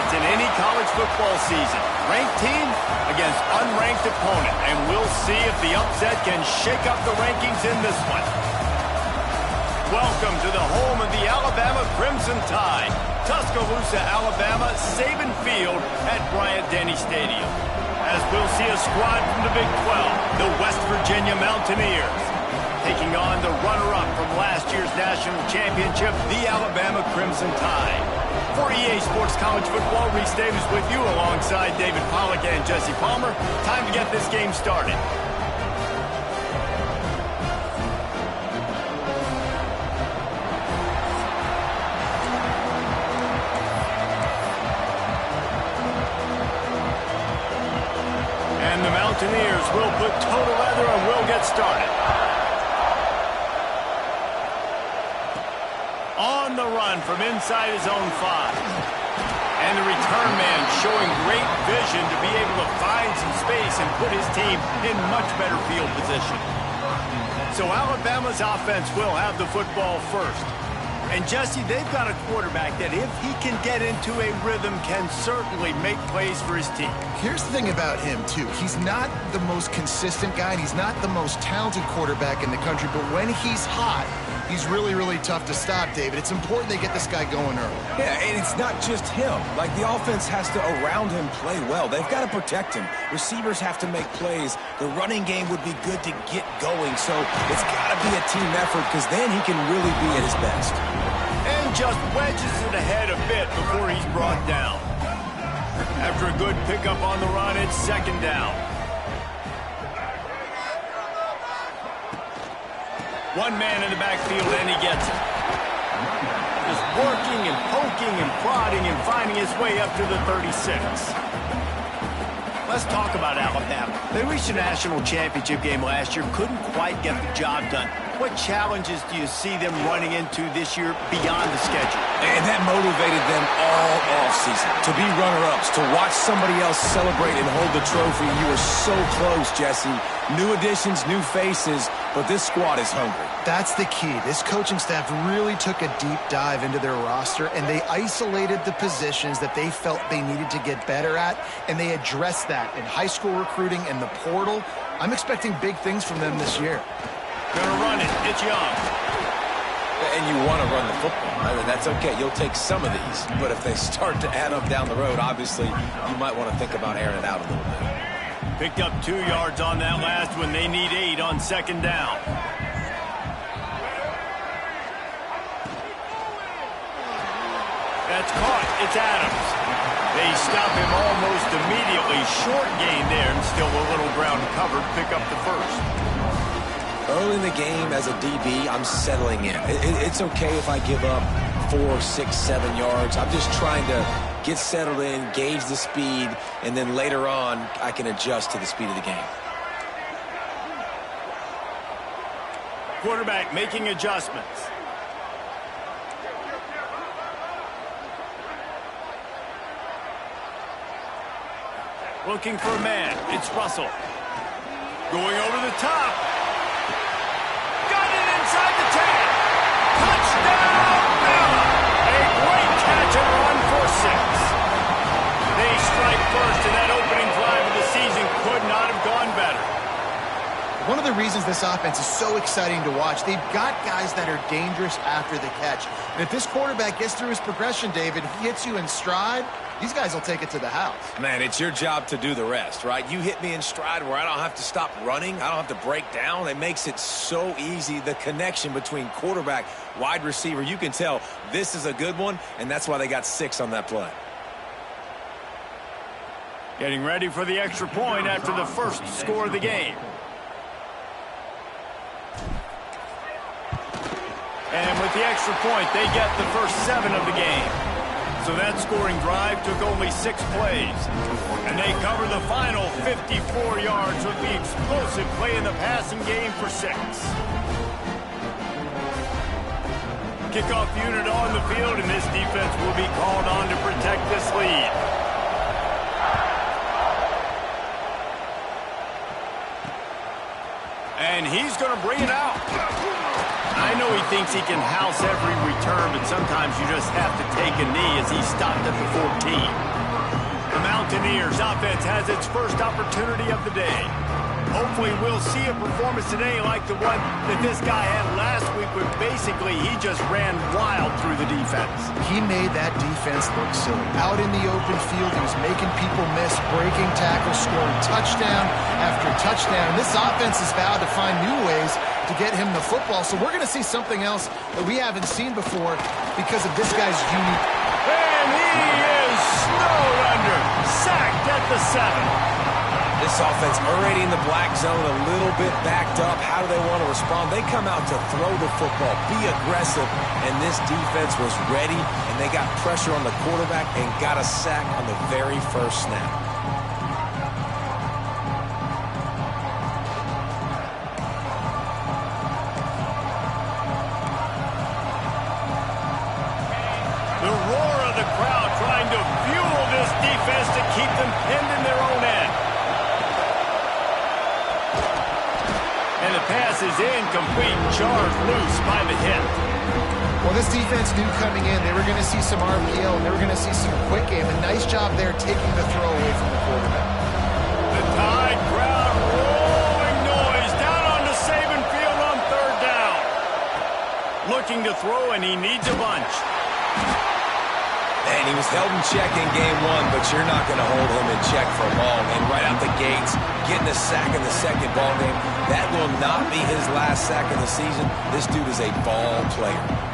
upsets in any college football season. Ranked team against unranked opponent. And we'll see if the upset can shake up the rankings in this one. Welcome to the home of the Alabama Crimson Tide. Tuscaloosa, Alabama, Saban Field at Bryant-Denny Stadium. As we'll see a squad from the Big 12, the West Virginia Mountaineers, taking on the runner-up from last year's national championship, the Alabama Crimson Tide. For EA Sports College Football, Reese Davis with you alongside David Pollack and Jesse Palmer. Time to get this game started. And the Mountaineers will put toe to leather and will get started. On the run from inside his own 5. And the return man showing great vision to be able to find some space and put his team in much better field position. So Alabama's offense will have the football first. And Jesse, they've got a quarterback that if he can get into a rhythm can certainly make plays for his team. Here's the thing about him, too. He's not the most consistent guy, and he's not the most talented quarterback in the country, but when he's hot, he's really, really tough to stop, David. It's important they get this guy going early. Yeah, and it's not just him. Like, the offense has to, around him, play well. They've got to protect him. Receivers have to make plays. The running game would be good to get going, so it's got to be a team effort because then he can really be at his best. And just wedges it ahead a bit before he's brought down. After a good pickup on the run, it's second down. One man in the backfield, and he gets it. Just working and poking and prodding and finding his way up to the 36. Let's talk about Alabama. They reached a national championship game last year, couldn't quite get the job done. What challenges do you see them running into this year beyond the schedule? And that motivated them all offseason to be runner-ups, to watch somebody else celebrate and hold the trophy. You were so close, Jesse. New additions, new faces, but this squad is hungry. That's the key. This coaching staff really took a deep dive into their roster, and they isolated the positions that they felt they needed to get better at, and they addressed that in high school recruiting and the portal. I'm expecting big things from them this year. Gonna run it. It's Young. And you want to run the football. I mean, that's okay. You'll take some of these. But if they start to add up down the road, obviously, you might want to think about airing it out a little bit. Picked up 2 yards on that last one. They need 8 on second down. That's caught. It's Adams. They stop him almost immediately. Short gain there and still a little ground covered. Pick up the first. Early in the game as a DB, I'm settling in. It's okay if I give up 4, 6, 7 yards. I'm just trying to get settled in, gauge the speed, and then later on, I can adjust to the speed of the game. Quarterback making adjustments. Looking for a man. It's Russell. Going over the top. Got it inside the 10. Touchdown, Bama! A great catch and run for 6. They strike first, and that opening drive of the season could not have gone better. One of the reasons this offense is so exciting to watch, they've got guys that are dangerous after the catch. And if this quarterback gets through his progression, David, he hits you in stride, these guys will take it to the house. Man, it's your job to do the rest, right? You hit me in stride where I don't have to stop running. I don't have to break down. It makes it so easy. The connection between quarterback, wide receiver, you can tell this is a good one, and that's why they got 6 on that play. Getting ready for the extra point after the first score of the game. And with the extra point, they get the first 7 of the game. So that scoring drive took only 6 plays. And they cover the final 54 yards with the explosive play in the passing game for 6. Kickoff unit on the field, and this defense will be called on to protect this lead. And he's going to bring it out. I know know he thinks he can house every return, but sometimes you just have to take a knee as he stopped at the 14. The Mountaineers offense has its first opportunity of the day. Hopefully we'll see a performance today like the one that this guy had last week when basically he just ran wild through the defense. He made that defense look silly. Out in the open field, he was making people miss, breaking tackles, scoring touchdown after touchdown. This offense has vowed to find new ways to get him the football, so we're going to see something else that we haven't seen before because of this guy's unique. And he is snowed under, sacked at the 7. This offense already in the black zone, a little bit backed up. How do they want to respond? They come out to throw the football, be aggressive, and this defense was ready, and they got pressure on the quarterback and got a sack on the very first snap. The roar of the crowd trying to fuel this defense to keep them pinned in their own end. And the pass is incomplete, charged loose by the hit. Well, this defense knew coming in they were going to see some RPO and they were going to see some quick game. A nice job there taking the throw away from the quarterback. The Tide crowd rolling noise down onto Saban Field on 3rd down. Looking to throw, and he needs a bunch. And he was held in check in game 1, but you're not going to hold him in check for long. And right out the gates, getting a sack in the second ball game, that will not be his last sack of the season. This dude is a ball player.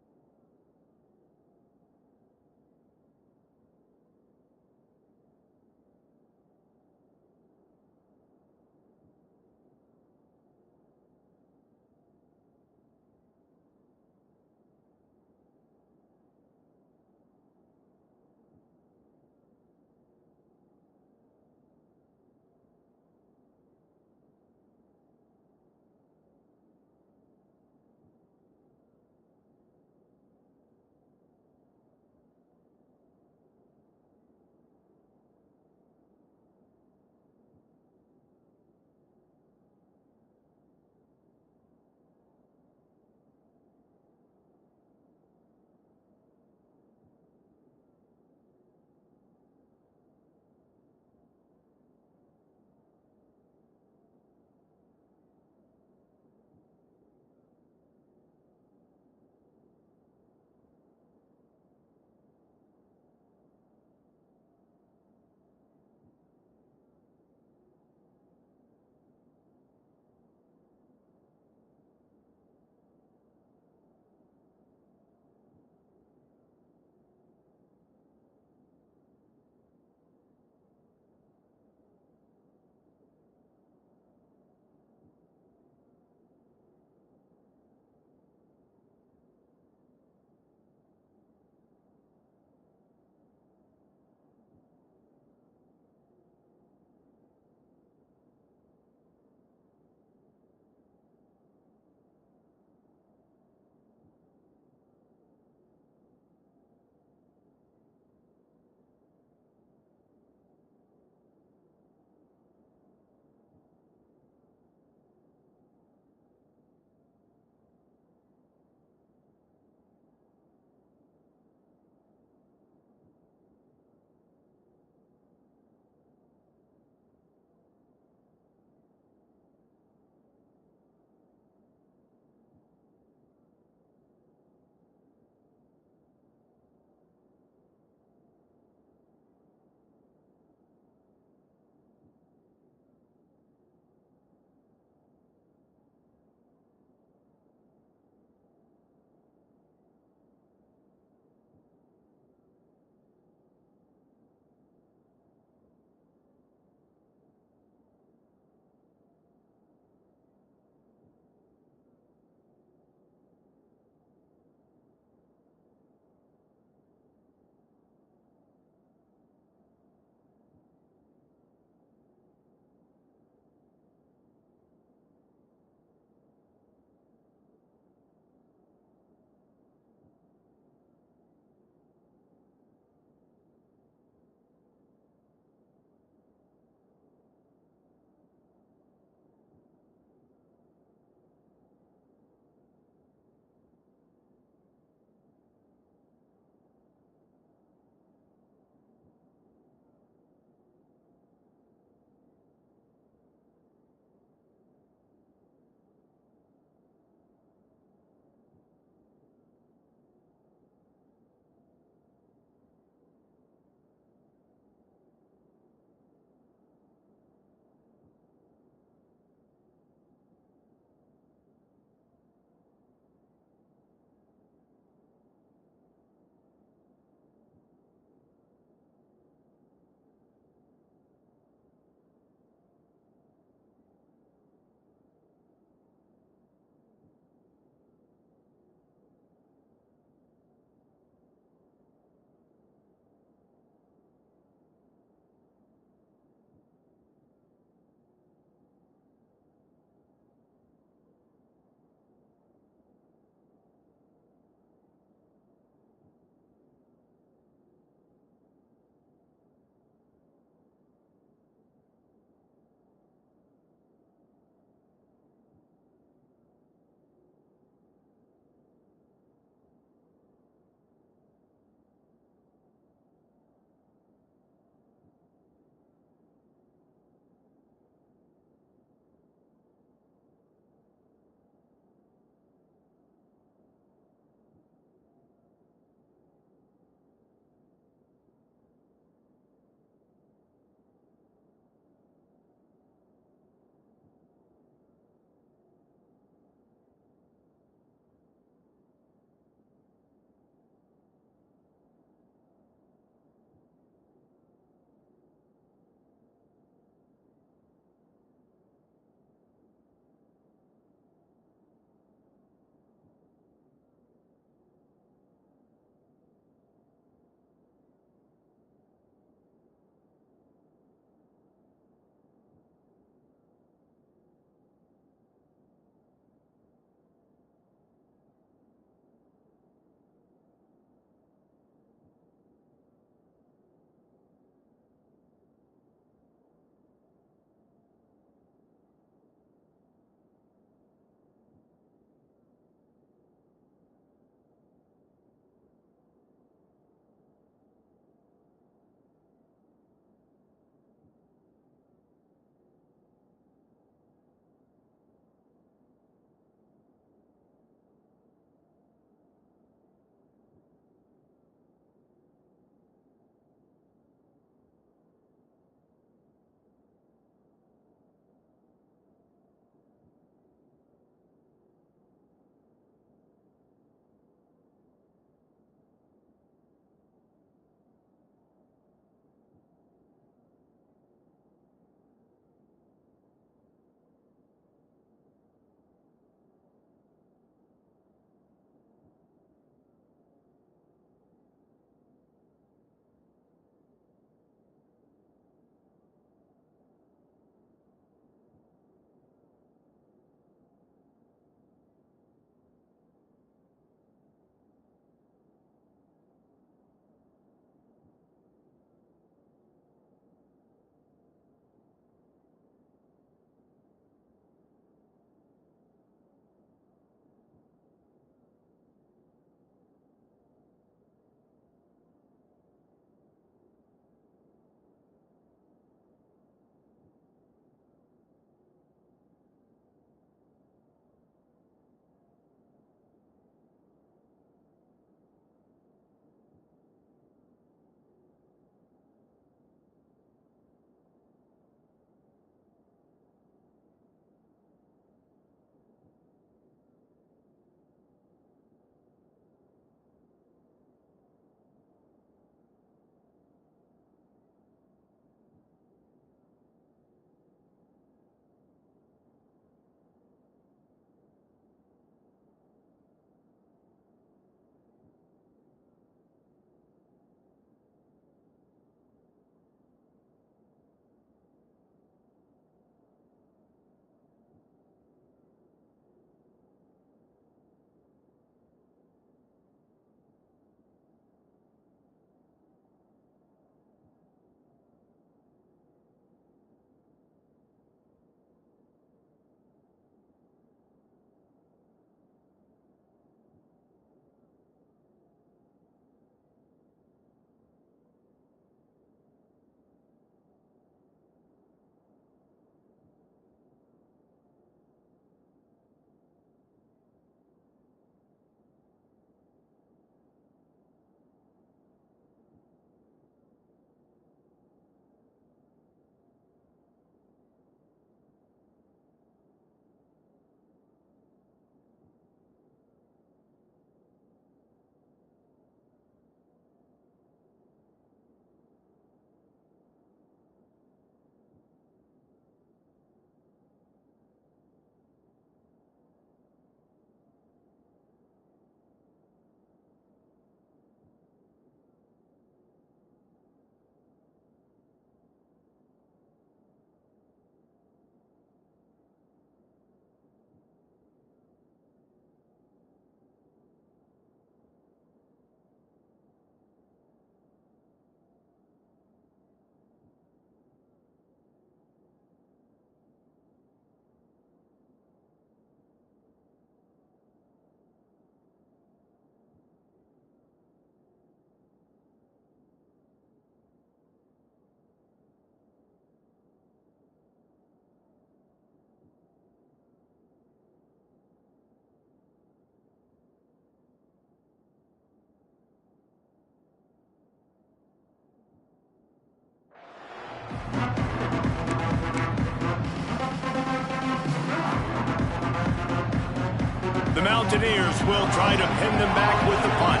The Mountaineers will try to pin them back with the punt.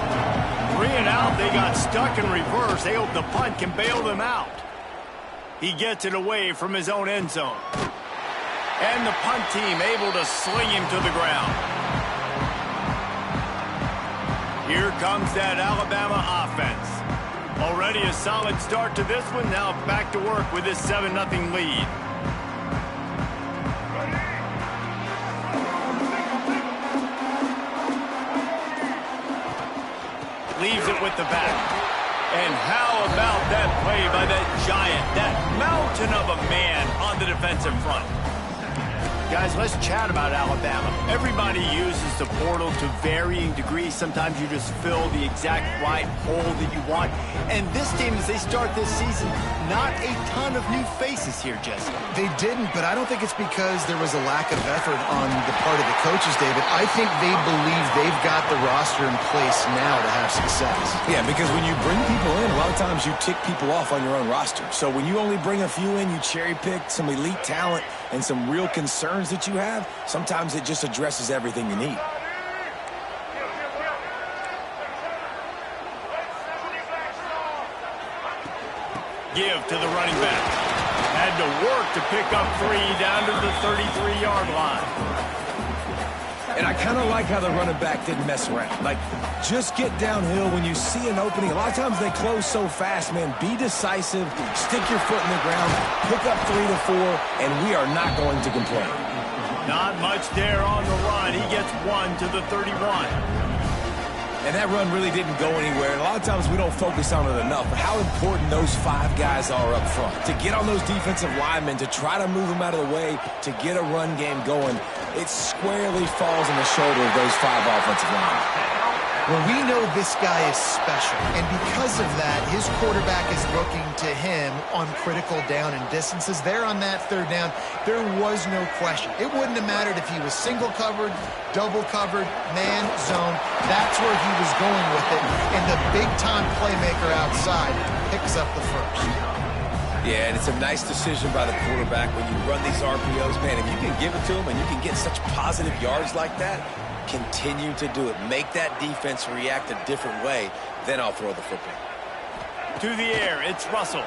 3 and out, they got stuck in reverse. They hope the punt can bail them out. He gets it away from his own end zone. And the punt team able to sling him to the ground. Here comes that Alabama offense. Already a solid start to this one. Now back to work with this 7-0 lead. Leaves it with the back. And how about that play by that giant, that mountain of a man on the defensive front? Guys, let's chat about Alabama. Everybody uses the portal to varying degrees. Sometimes you just fill the exact right hole that you want. And this team, as they start this season, not a ton of new faces here, Jesse. They didn't, but I don't think it's because there was a lack of effort on the part of the coaches, David. I think they believe they've got the roster in place now to have success. Yeah, because when you bring people in, a lot of times you tick people off on your own roster. So when you only bring a few in, you cherry pick some elite talent and some real concerns that you have, sometimes it just addresses everything you need. Give to the running back. Had to work to pick up 3 down to the 33-yard line. And I kind of like how the running back didn't mess around. Like, just get downhill when you see an opening. A lot of times they close so fast, man. Be decisive, stick your foot in the ground, pick up 3 to 4, and we are not going to complain. Not much there on the run. He gets 1 to the 31. And that run really didn't go anywhere. And a lot of times we don't focus on it enough. But how important those 5 guys are up front. To get on those defensive linemen, to try to move them out of the way, to get a run game going, it squarely falls on the shoulder of those 5 offensive linemen. Well, we know this guy is special, and because of that, his quarterback is looking to him on critical down and distances. There on that 3rd down, there was no question. It wouldn't have mattered if he was single covered, double covered, man, zone. That's where he was going with it, and the big-time playmaker outside picks up the first. Yeah, and it's a nice decision by the quarterback when you run these RPOs. Man, if you can give it to him and you can get such positive yards like that, continue to do it. Make that defense react a different way, then I'll throw the football. To the air, it's Russell.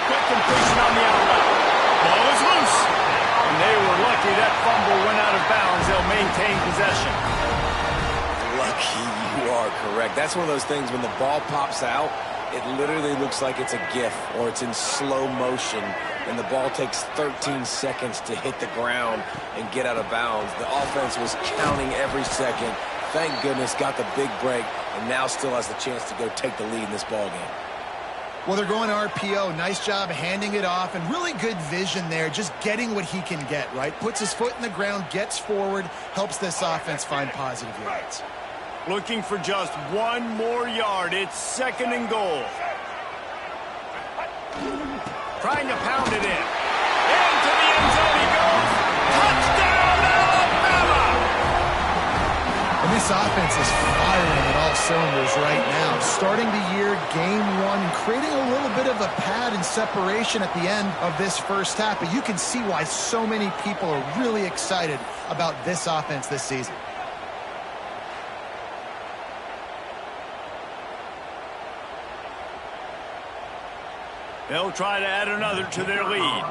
Quick completion on the outlet. Ball is loose. And they were lucky that fumble went out of bounds. They'll maintain possession. Lucky, you are correct. That's one of those things when the ball pops out, it literally looks like it's a GIF or it's in slow motion, and the ball takes 13 seconds to hit the ground and get out of bounds. The offense was counting every second. Thank goodness got the big break, and now still has the chance to go take the lead in this ball game. Well, they're going RPO. Nice job handing it off, and really good vision there, just getting what he can get, right? Puts his foot in the ground, gets forward, helps this offense find positive yards. Looking for just 1 more yard. It's 2nd and goal. Trying to pound it in. Into the end zone he goes. Touchdown, Alabama! And this offense is firing at all cylinders right now. Starting the year, game 1, and creating a little bit of a pad and separation at the end of this first half. But you can see why so many people are really excited about this offense this season. They'll try to add another to their lead.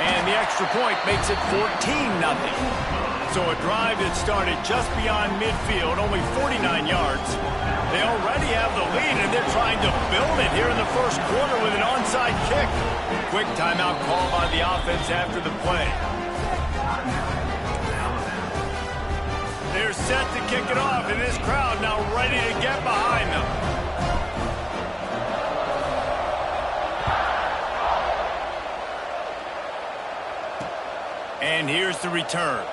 And the extra point makes it 14-0. So a drive that started just beyond midfield, only 49 yards. They already have the lead, and they're trying to build it here in the first quarter with an onside kick. Quick timeout call by the offense after the play. They're set to kick it off, and this crowd now ready to get behind them. And here's the return.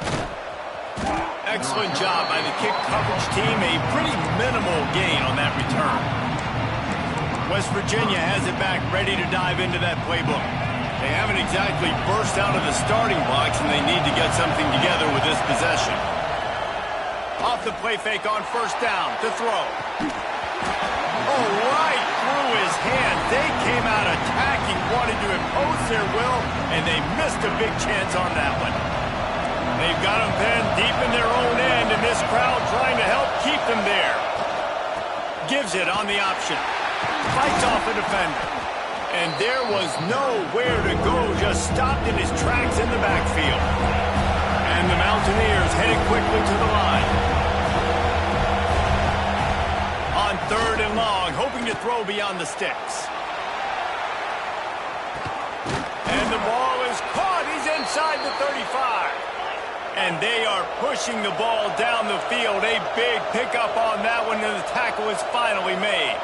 Excellent job by the kick coverage team. A pretty minimal gain on that return. West Virginia has it back, ready to dive into that playbook. They haven't exactly burst out of the starting blocks, and they need to get something together with this possession. Off the play fake on 1st down to throw. Oh, right through his hands. They came out attacking, wanting to impose their will, and they missed a big chance on that one. They've got them pinned deep in their own end, and this crowd trying to help keep them there. Gives it on the option. Fights off a defender. And there was nowhere to go, just stopped in his tracks in the backfield. And the Mountaineers headed quickly to the line. On 3rd and long, hoping to throw beyond the sticks. And the ball is caught. He's inside the 35. And they are pushing the ball down the field. A big pickup on that one, and the tackle is finally made.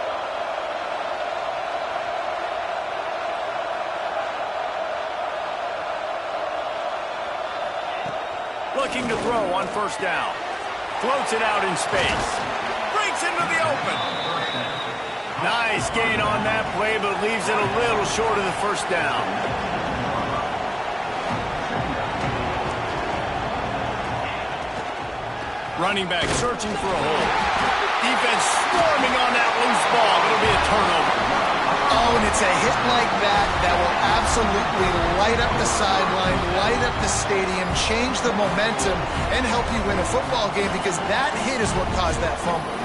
Looking to throw on 1st down. Floats it out in space. Breaks into the open. Nice gain on that play, but leaves it a little short of the 1st down. Running back searching for a hole. Defense swarming on that loose ball. It'll be a turnover. Oh, and it's a hit like that that will absolutely light up the sideline, light up the stadium, change the momentum, and help you win a football game, because that hit is what caused that fumble.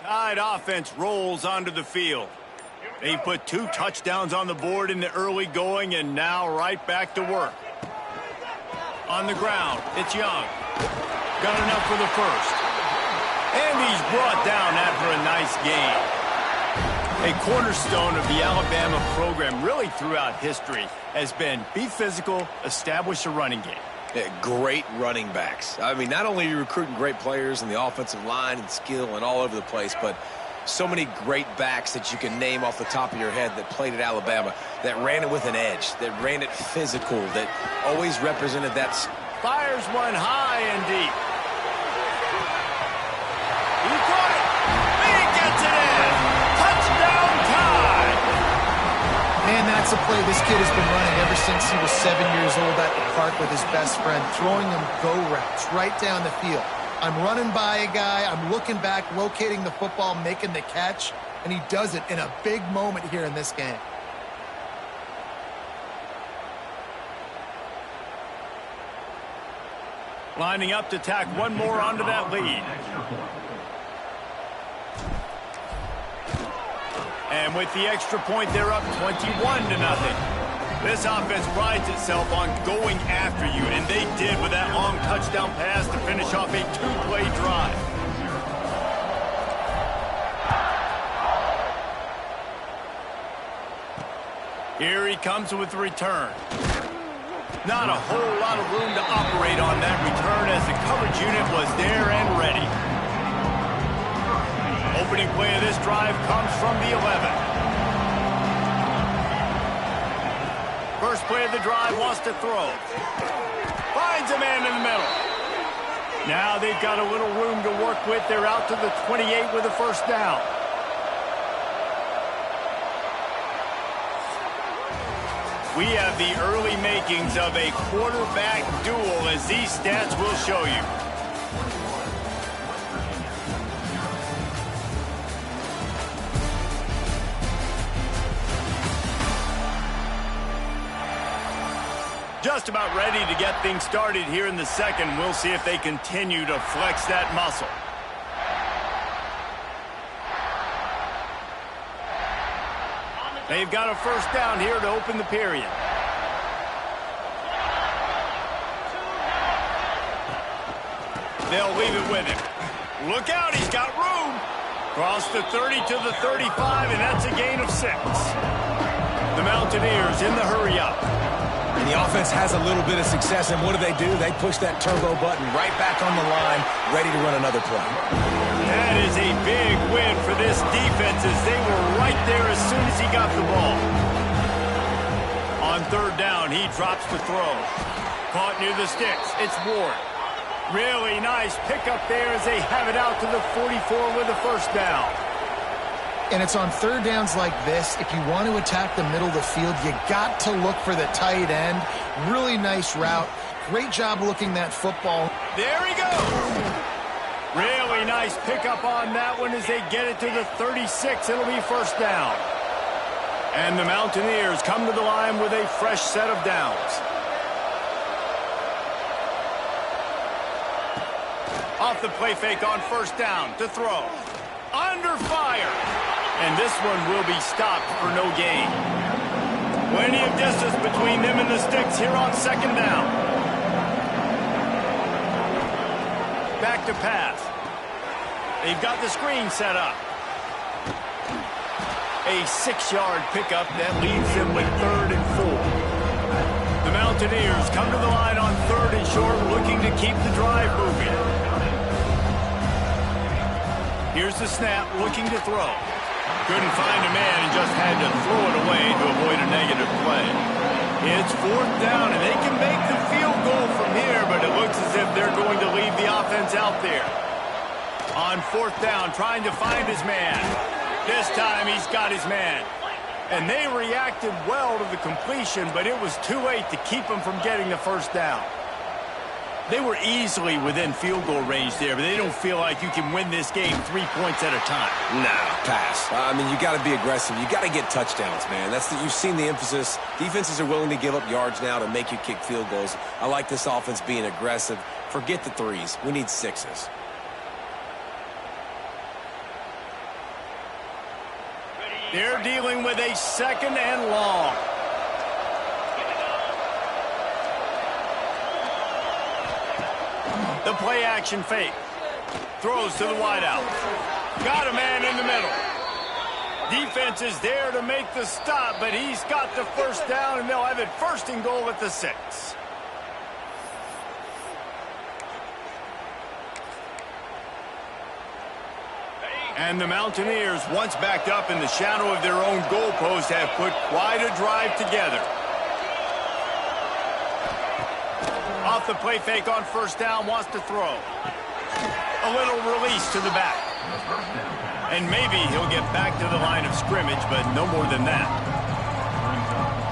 Tide offense rolls onto the field. They put 2 touchdowns on the board in the early going, and now right back to work. On the ground, it's Young. Got enough for the 1st. And he's brought down after a nice gain. A cornerstone of the Alabama program really throughout history has been be physical, establish a running game. Yeah, great running backs. I mean, not only are you recruiting great players in the offensive line and skill and all over the place, but so many great backs that you can name off the top of your head that played at Alabama, that ran it with an edge, that ran it physical, that always represented that. Fires one high and deep. He caught it. He gets it in. Touchdown Tide. Man, that's a play this kid has been running ever since he was 7 years old at the park with his best friend, throwing him go routes right down the field. I'm running by a guy, I'm looking back, locating the football, making the catch, and he does it in a big moment here in this game. Lining up to tack one more onto that lead. And with the extra point, they're up 21-0. This offense prides itself on going after you, and they did with that long touchdown pass to finish off a 2-play drive. Here he comes with the return. Not a whole lot of room to operate on that return as the coverage unit was there and ready. Opening play of this drive comes from the 11. First play of the drive, wants to throw. Finds a man in the middle. Now they've got a little room to work with. They're out to the 28 with a first down. We have the early makings of a quarterback duel, as these stats will show you. just about ready to get things started here in the second. We'll see if they continue to flex that muscle. They've got a first down here to open the period. They'll leave it with him. Look out, he's got room. Cross the 30 to the 35, and that's a gain of 6. The Mountaineers in the hurry-up. And the offense has a little bit of success, and what do? They push that turbo button right back on the line, ready to run another play. That is a big win for this defense as they were right there as soon as he got the ball. On third down, he drops the throw. Caught near the sticks. It's Ward. Really nice pickup there as they have it out to the 44 with a first down. And it's on third downs like this, if you want to attack the middle of the field, you got to look for the tight end. Really nice route. Great job looking that football. There he goes. Really nice pickup on that one as they get it to the 36. It'll be first down. And the Mountaineers come to the line with a fresh set of downs. Off the play fake on first down to throw. Under fire. And this one will be stopped for no gain. Plenty of distance between them and the sticks here on second down. Back to pass. They've got the screen set up. A 6-yard pickup that leaves them with 3rd and 4. The Mountaineers come to the line on 3rd and short, looking to keep the drive moving. Here's the snap, looking to throw. Couldn't find a man and just had to throw it away to avoid a negative play. It's 4th down, and they can make the field goal from here, but it looks as if they're going to leave the offense out there. On 4th down, trying to find his man. This time, he's got his man. And they reacted well to the completion, but it was too late to keep him from getting the first down. They were easily within field goal range there, but they don't feel like you can win this game 3 points at a time. No, pass. I mean, you got to be aggressive. You got to get touchdowns, man. You've seen the emphasis. Defenses are willing to give up yards now to make you kick field goals. I like this offense being aggressive. Forget the 3s. We need 6s. They're dealing with a 2nd and long. The play action fake. Throws to the wideout. Got a man in the middle. Defense is there to make the stop, but he's got the first down, and they'll have it 1st and goal at the 6. And the Mountaineers, once backed up in the shadow of their own goalpost, have put quite a drive together. Off the play fake on first down, wants to throw. A little release to the back. And maybe he'll get back to the line of scrimmage, but no more than that.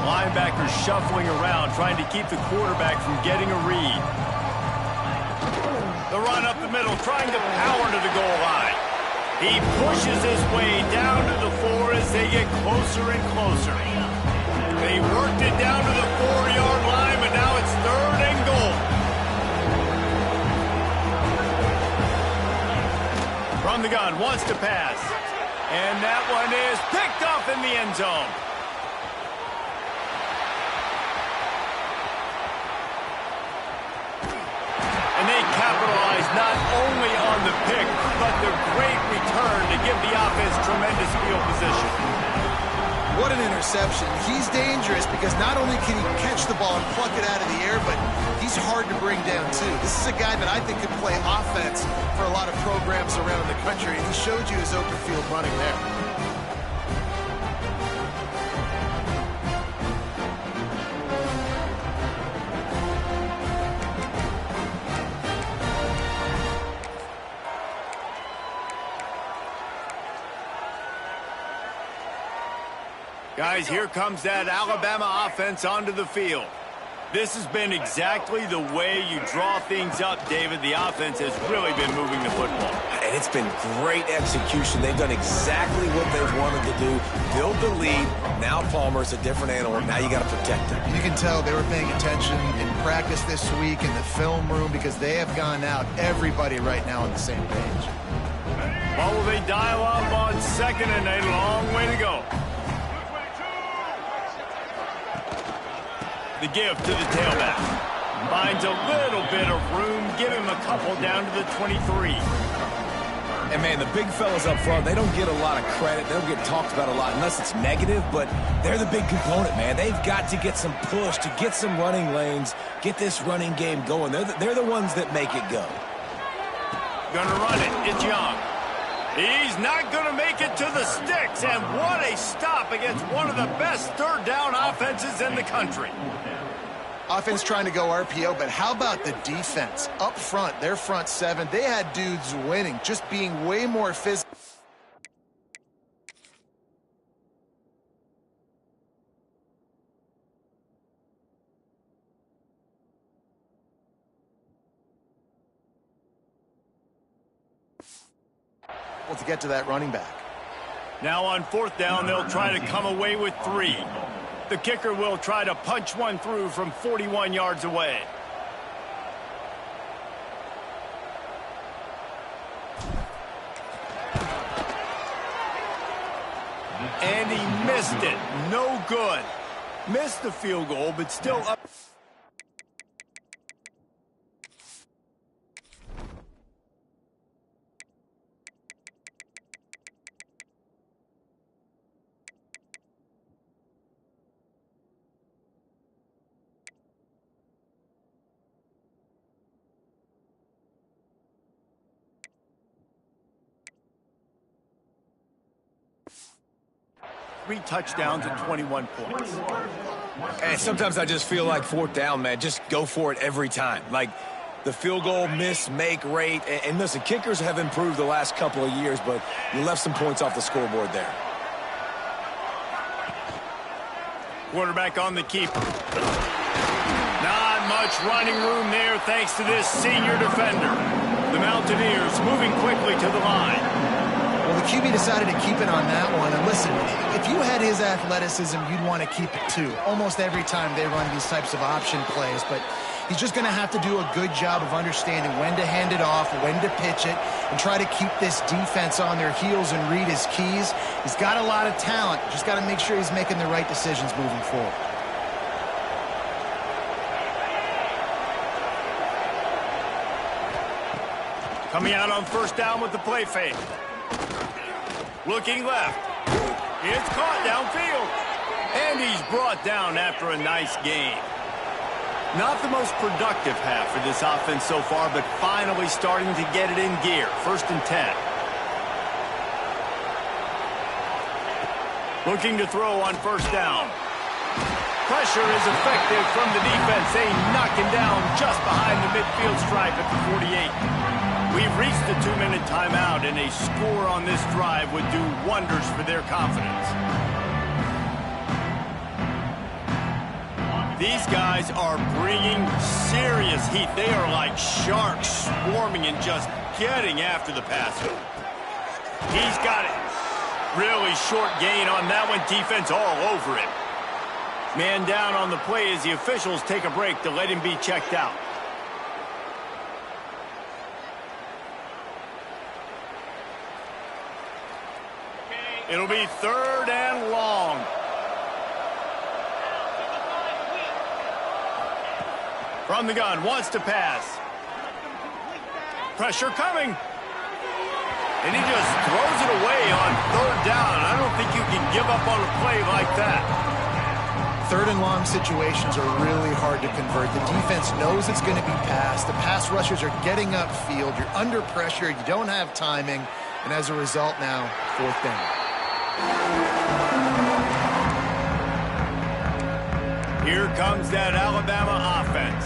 Linebackers shuffling around, trying to keep the quarterback from getting a read. The run up the middle, trying to power to the goal line. He pushes his way down to the 4 as they get closer and closer. They worked it down to the 4-yard line, but now it's 3rd and goal. From the gun, wants to pass. And that one is picked off in the end zone. And they capitalize not only on the pick, but the great return to give the offense tremendous field position. What an interception. He's dangerous because not only can he catch the ball and pluck it out of the air, but he's hard to bring down, too. This is a guy that I think could play offense for a lot of programs around the country, and he showed you his open field running there. Guys, here comes that Alabama offense onto the field. This has been exactly the way you draw things up, David. The offense has really been moving the football. And it's been great execution. They've done exactly what they've wanted to do. Build the lead. Now Palmer's a different animal. Now you got to protect him. You can tell they were paying attention in practice this week in the film room because they have gone out, everybody right now on the same page. Well, will they dial up on 2nd and a long way to go? The give to the tailback. Finds a little bit of room. Give him a couple down to the 23. And, man, the big fellas up front, they don't get a lot of credit. They don't get talked about a lot unless it's negative, but they're the big component, man. They've got to get some push, to get some running lanes, get this running game going. They're the ones that make it go. Gonna run it. It's Young. He's not going to make it to the sticks, and what a stop against one of the best third down offenses in the country. Offense trying to go RPO, but how about the defense? Up front, their front seven, they had dudes winning, just being way more physical. To get to that running back. Now on 4th down, they'll try to come away with 3. The kicker will try to punch one through from 41 yards away. And he missed it. No good. Missed the field goal, but still up. Three touchdowns and 21 points. And sometimes I just feel like 4th down, man, just go for it every time. Like the field goal miss, make rate. And listen, kickers have improved the last couple of years, but you left some points off the scoreboard there. Quarterback on the keeper. Not much running room there thanks to this senior defender. The Mountaineers moving quickly to the line. Well, the QB decided to keep it on that one. And listen, if you had his athleticism, you'd want to keep it too. Almost every time they run these types of option plays. But he's just going to have to do a good job of understanding when to hand it off, when to pitch it, and try to keep this defense on their heels and read his keys. He's got a lot of talent. Just got to make sure he's making the right decisions moving forward. Coming out on 1st down with the play fake. Looking left. It's caught downfield. And he's brought down after a nice gain. Not the most productive half for this offense so far, but finally starting to get it in gear. 1st and 10. Looking to throw on 1st down. Pressure is effective from the defense. They knock him down just behind the midfield stripe at the 48. We've reached the 2-minute timeout, and a score on this drive would do wonders for their confidence. These guys are bringing serious heat. They are like sharks swarming and just getting after the passer. He's got it. Really short gain on that one. Defense all over him. Man down on the play as the officials take a break to let him be checked out. It'll be 3rd and long. From the gun, wants to pass. Pressure coming. And he just throws it away on 3rd down. I don't think you can give up on a play like that. 3rd and long situations are really hard to convert. The defense knows it's going to be passed. The pass rushers are getting upfield. You're under pressure. You don't have timing. And as a result now, 4th down. Here comes that Alabama offense.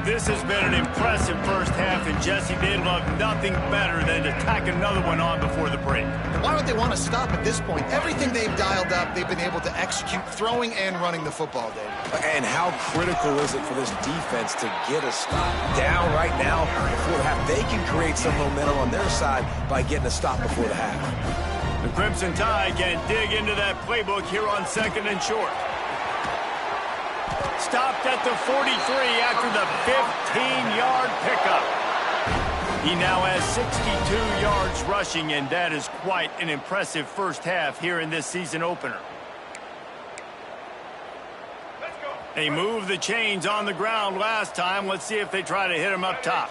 This has been an impressive first half, and Jesse, they'd love nothing better than to tack another one on before the break. Why don't they they want to stop at this point. Everything they've dialed up, they've been able to execute throwing and running the football, Dave. And how critical is it for this defense to get a stop? Down right now before the half. They can create some momentum on their side by getting a stop before the half. The Crimson Tide can dig into that playbook here on 2nd and short. Stopped at the 43 after the 15-yard pickup. He now has 62 yards rushing, and that is quite an impressive first half here in this season opener. They moved the chains on the ground last time. Let's see if they try to hit him up top.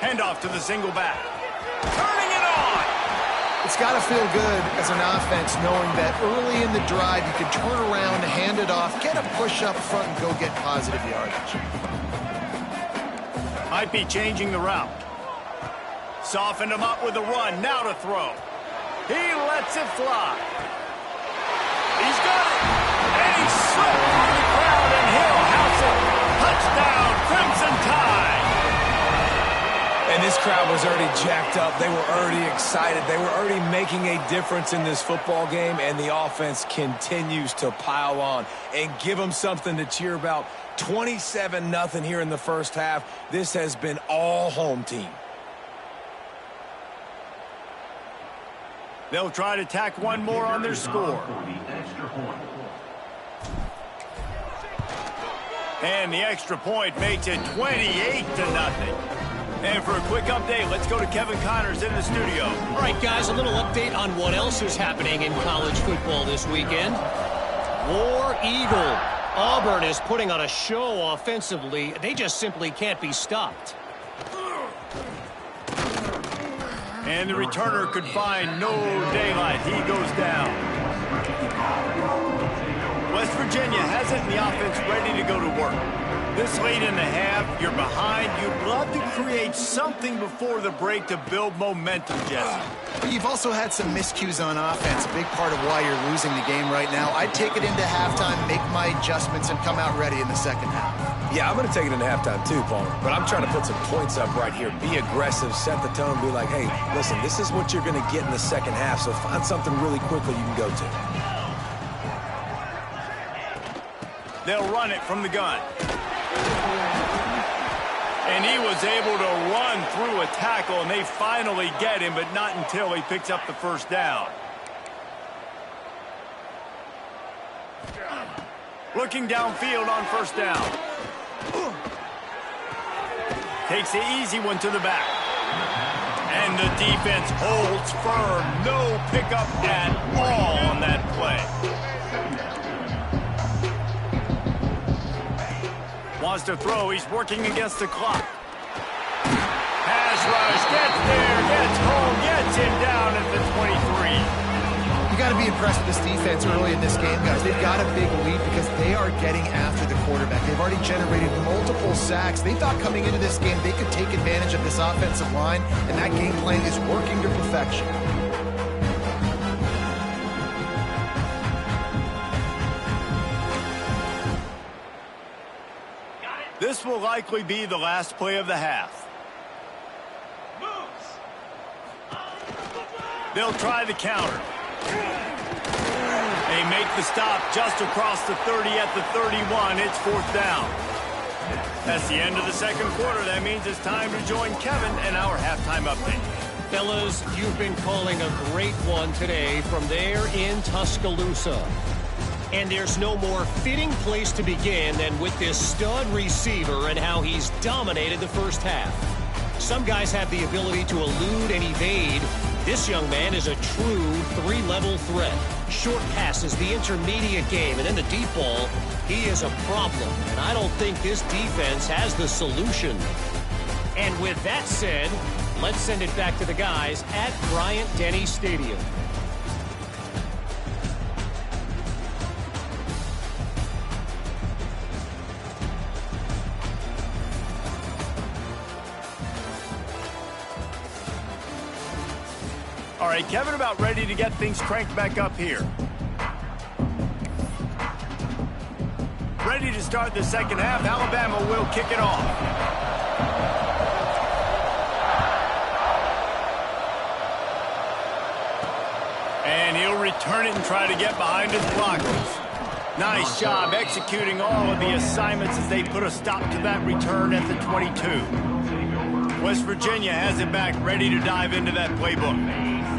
Handoff to the single back. Turning it on! It's got to feel good as an offense knowing that early in the drive you can turn around, hand it off, get a push up front, and go get positive yardage. Might be changing the route. Softened him up with a run. Now to throw. He lets it fly. He's got it. And he slipped through the crowd, and he'll house it. Touchdown, Crimson Tide. And this crowd was already jacked up. They were already excited. They were already making a difference in this football game, and the offense continues to pile on and give them something to cheer about. 27-0 here in the first half. This has been all home team. They'll try to tack one more on their score. And the extra point makes it 28-0. And for a quick update, let's go to Kevin Connors in the studio. All right, guys, a little update on what else is happening in college football this weekend. War Eagle. Auburn is putting on a show offensively. They just simply can't be stopped. And the returner could find no daylight. He goes down. West Virginia has it in the offense ready to go to work. This late in the half, you're behind. You'd love to create something before the break to build momentum, Jesse. But you've also had some miscues on offense, a big part of why you're losing the game right now. I'd take it into halftime, make my adjustments, and come out ready in the second half. Yeah, I'm going to take it into halftime too, Paul. But I'm trying to put some points up right here. Be aggressive, set the tone, be like, hey, listen, this is what you're going to get in the second half, so find something really quickly you can go to. They'll run it from the gun. And he was able to run through a tackle, and they finally get him, but not until he picks up the first down. Looking downfield on first down. Takes the easy one to the back. And the defense holds firm. No pickup at all on that play. Wants to throw. He's working against the clock. Pass rush. Gets there. Gets home. Gets him down at the 23. You got to be impressed with this defense early in this game, guys. They've got a big lead because they are getting after the quarterback. They've already generated multiple sacks. They thought coming into this game they could take advantage of this offensive line, and that game plan is working to perfection. This will likely be the last play of the half. They'll try the counter. They make the stop just across the 30 at the 31. It's fourth down. That's the end of the second quarter. That means it's time to join Kevin and our halftime update. Fellas, you've been calling a great one today from there in Tuscaloosa. And there's no more fitting place to begin than with this stud receiver and how he's dominated the first half. Some guys have the ability to elude and evade. This young man is a true three-level threat. Short passes, the intermediate game, and then the deep ball, he is a problem. And I don't think this defense has the solution. And with that said, let's send it back to the guys at Bryant-Denny Stadium. All right, Kevin about ready to get things cranked back up here. Ready to start the second half. Alabama will kick it off. And he'll return it and try to get behind his blockers. Nice job executing all of the assignments as they put a stop to that return at the 22. West Virginia has it back, ready to dive into that playbook.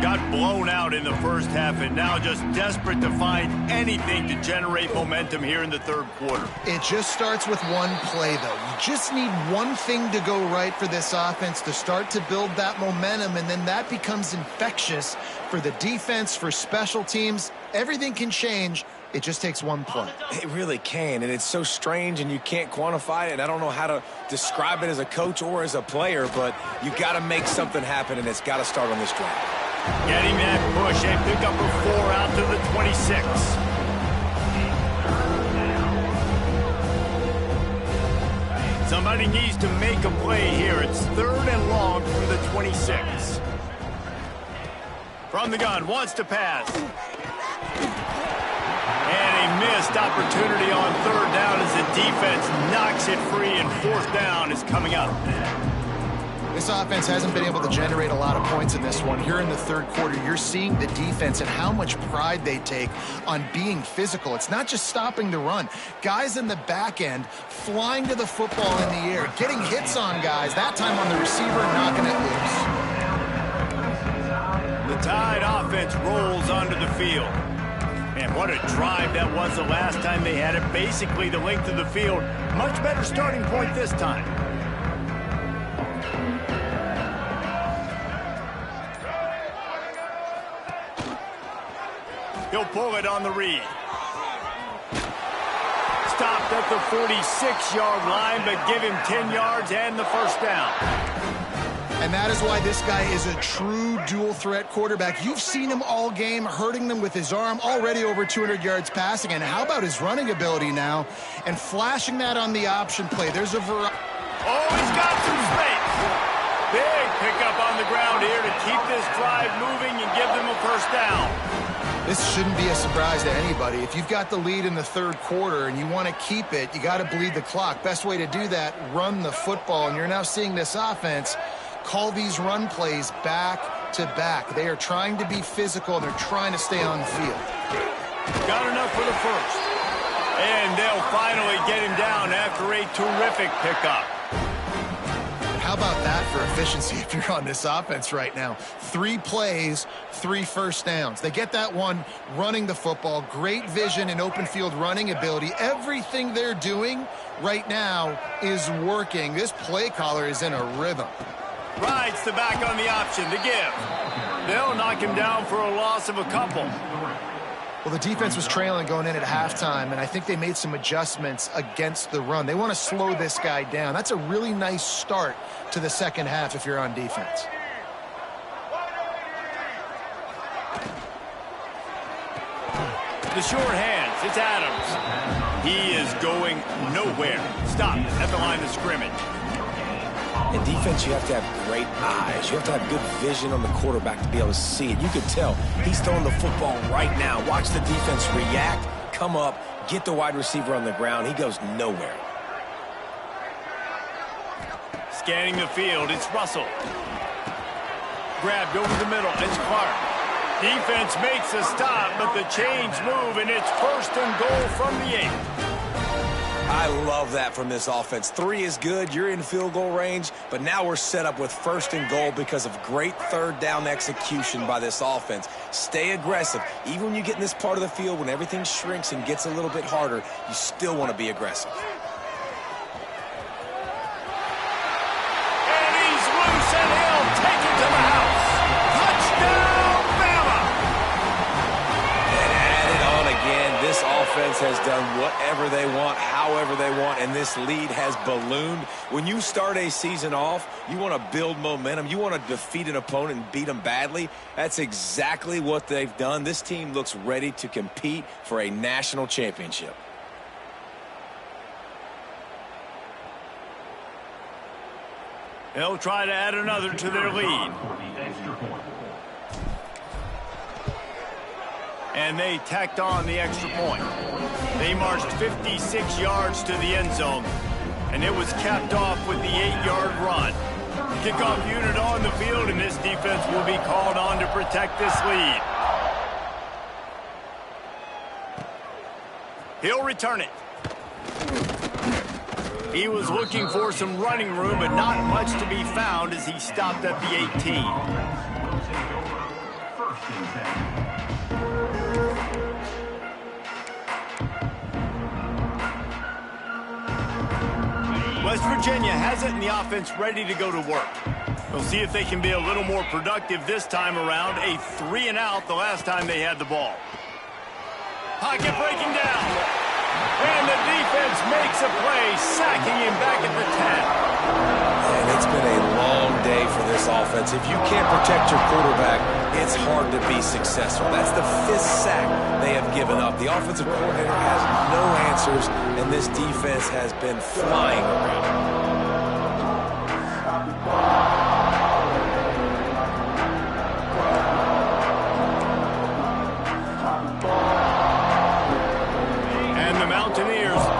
Got blown out in the first half and now just desperate to find anything to generate momentum here in the third quarter. It just starts with one play, though. You just need one thing to go right for this offense to start to build that momentum, and then that becomes infectious for the defense, for special teams. Everything can change. It just takes one play. It really can, and it's so strange, and you can't quantify it, and I don't know how to describe it as a coach or as a player, but you got to make something happen, and it's got to start on this drive. Getting that push, a pickup of 4 out to the 26. Somebody needs to make a play here. It's 3rd and long from the 26. From the gun, wants to pass. And a missed opportunity on 3rd down as the defense knocks it free, and 4th down is coming up. This offense hasn't been able to generate a lot of points in this one. Here in the third quarter, you're seeing the defense and how much pride they take on being physical. It's not just stopping the run. Guys in the back end flying to the football in the air, getting hits on guys, that time on the receiver, knocking it loose. The Tide offense rolls onto the field. And what a drive that was the last time they had it. Basically the length of the field. Much better starting point this time. He'll pull it on the read. Stopped at the 46-yard line, but give him 10 yards and the first down. And that is why this guy is a true dual-threat quarterback. You've seen him all game, hurting them with his arm, already over 200 yards passing. And how about his running ability now? And flashing that on the option play. There's a variety. Oh, he's got some space. Big pickup on the ground here to keep this drive moving and give them a first down. This shouldn't be a surprise to anybody. If you've got the lead in the third quarter and you want to keep it, you got to bleed the clock. Best way to do that, run the football. And you're now seeing this offense call these run plays back to back. They are trying to be physical, and they're trying to stay on the field. Got enough for the first. And they'll finally get him down after a terrific pickup. How about that for efficiency if you're on this offense right now? 3 plays, 3 first downs. They get that one running the football, great vision and open field running ability. Everything they're doing right now is working. This play caller is in a rhythm. Rides the back on the option to give. They'll knock him down for a loss of a couple. Well, the defense was trailing going in at halftime, and I think they made some adjustments against the run. They want to slow this guy down. That's a really nice start to the second half if you're on defense. The short hands, it's Adams. He is going nowhere. Stop at the line of scrimmage. In defense, you have to have great eyes. You have to have good vision on the quarterback to be able to see it. You can tell he's throwing the football right now. Watch the defense react, come up, get the wide receiver on the ground. He goes nowhere. Scanning the field, it's Russell. Grabbed over the middle, it's Clark. Defense makes a stop, but the chains move, and it's 1st and goal from the 8. I love that from this offense. 3 is good. You're in field goal range, but now we're set up with 1st and goal because of great 3rd down execution by this offense. Stay aggressive. Even when you get in this part of the field, when everything shrinks and gets a little bit harder, you still want to be aggressive. And he's loose, and he'll take it to the house. Touchdown, Bama! And add it on again. This offense has done whatever they want, however they want, and this lead has ballooned. When you start a season off, you want to build momentum. You want to defeat an opponent and beat them badly. That's exactly what they've done. This team looks ready to compete for a national championship. They'll try to add another to their lead. And they tacked on the extra point. They marched 56 yards to the end zone, and it was capped off with the 8-yard run. Kickoff unit on the field, and this defense will be called on to protect this lead. He'll return it. He was looking for some running room, but not much to be found as he stopped at the 18. West Virginia has it in the offense ready to go to work. We'll see if they can be a little more productive this time around. A 3-and-out the last time they had the ball. Pocket breaking down. And the defense makes a play, sacking him back at the 10. And it's been a long day for this offense. If you can't protect your quarterback, it's hard to be successful. That's the 5th sack they have given up. The offensive coordinator has no answers, and this defense has been flying around.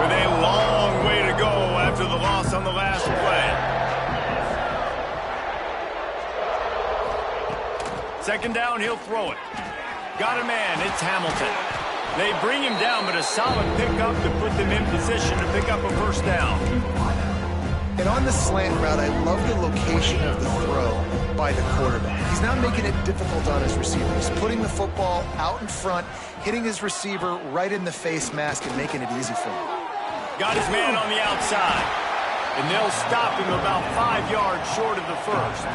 With a long way to go after the loss on the last play. Second down, he'll throw it. Got a man, it's Hamilton. They bring him down, but a solid pickup to put them in position to pick up a first down. And on the slant route, I love the location of the throw by the quarterback. He's not making it difficult on his receiver. He's putting the football out in front, hitting his receiver right in the face mask and making it easy for him. Got his man on the outside, and they'll stop him about 5 yards short of the first.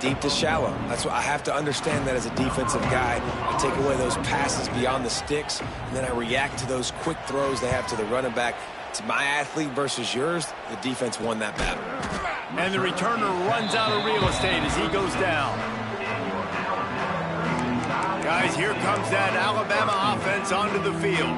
Deep to shallow. That's what I have to understand that as a defensive guy. I take away those passes beyond the sticks, and then I react to those quick throws they have to the running back. It's my athlete versus yours. The defense won that battle. And the returner runs out of real estate as he goes down. Guys, here comes that Alabama offense onto the field.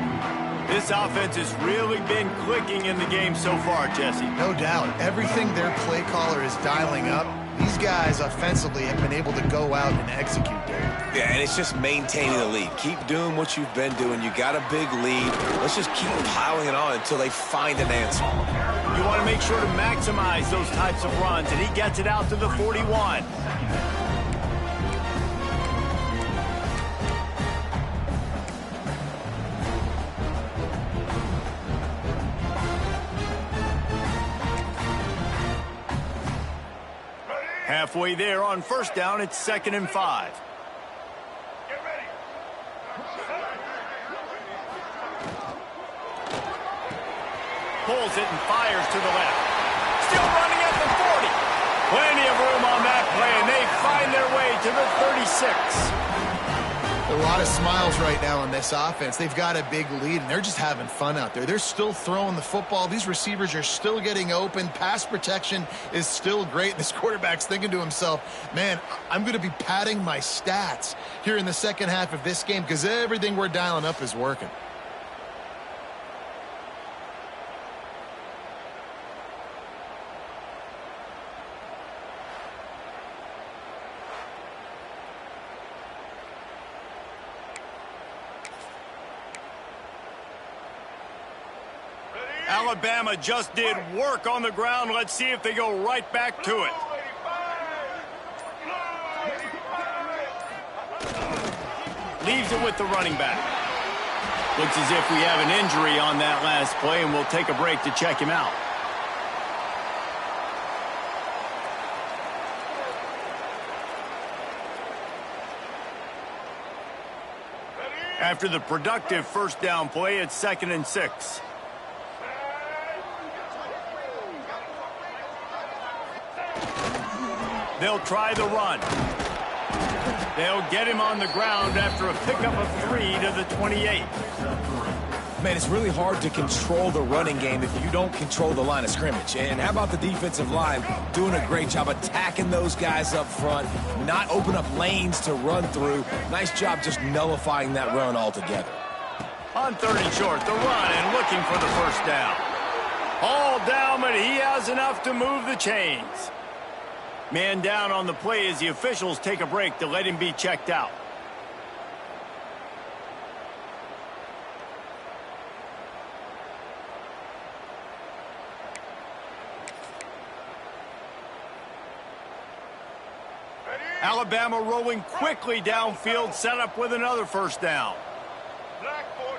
This offense has really been clicking in the game so far, Jesse. No doubt. Everything their play caller is dialing up, these guys offensively have been able to go out and execute, Dave. Yeah, and it's just maintaining the lead. Keep doing what you've been doing. You got a big lead. Let's just keep piling it on until they find an answer. You want to make sure to maximize those types of runs, and he gets it out to the 41. Halfway there on first down, it's 2nd and 5. Pulls it and fires to the left. Still running at the 40. Plenty of room on that play, and they find their way to the 36. A lot of smiles right now on this offense. They've got a big lead, and they're just having fun out there. They're still throwing the football. These receivers are still getting open. Pass protection is still great. This quarterback's thinking to himself, man, I'm going to be padding my stats here in the second half of this game because everything we're dialing up is working. Alabama just did work on the ground. Let's see if they go right back to it. Leaves it with the running back. Looks as if we have an injury on that last play, and we'll take a break to check him out. After the productive first down play, it's 2nd and 6. They'll try the run. They'll get him on the ground after a pickup of 3 to the 28. Man, it's really hard to control the running game if you don't control the line of scrimmage. And how about the defensive line doing a great job attacking those guys up front, not open up lanes to run through. Nice job just nullifying that run altogether. On 3rd and short, the run and looking for the first down. All down, but he has enough to move the chains. Man down on the play as the officials take a break to let him be checked out. Alabama rolling quickly downfield, set up with another first down. Black 14.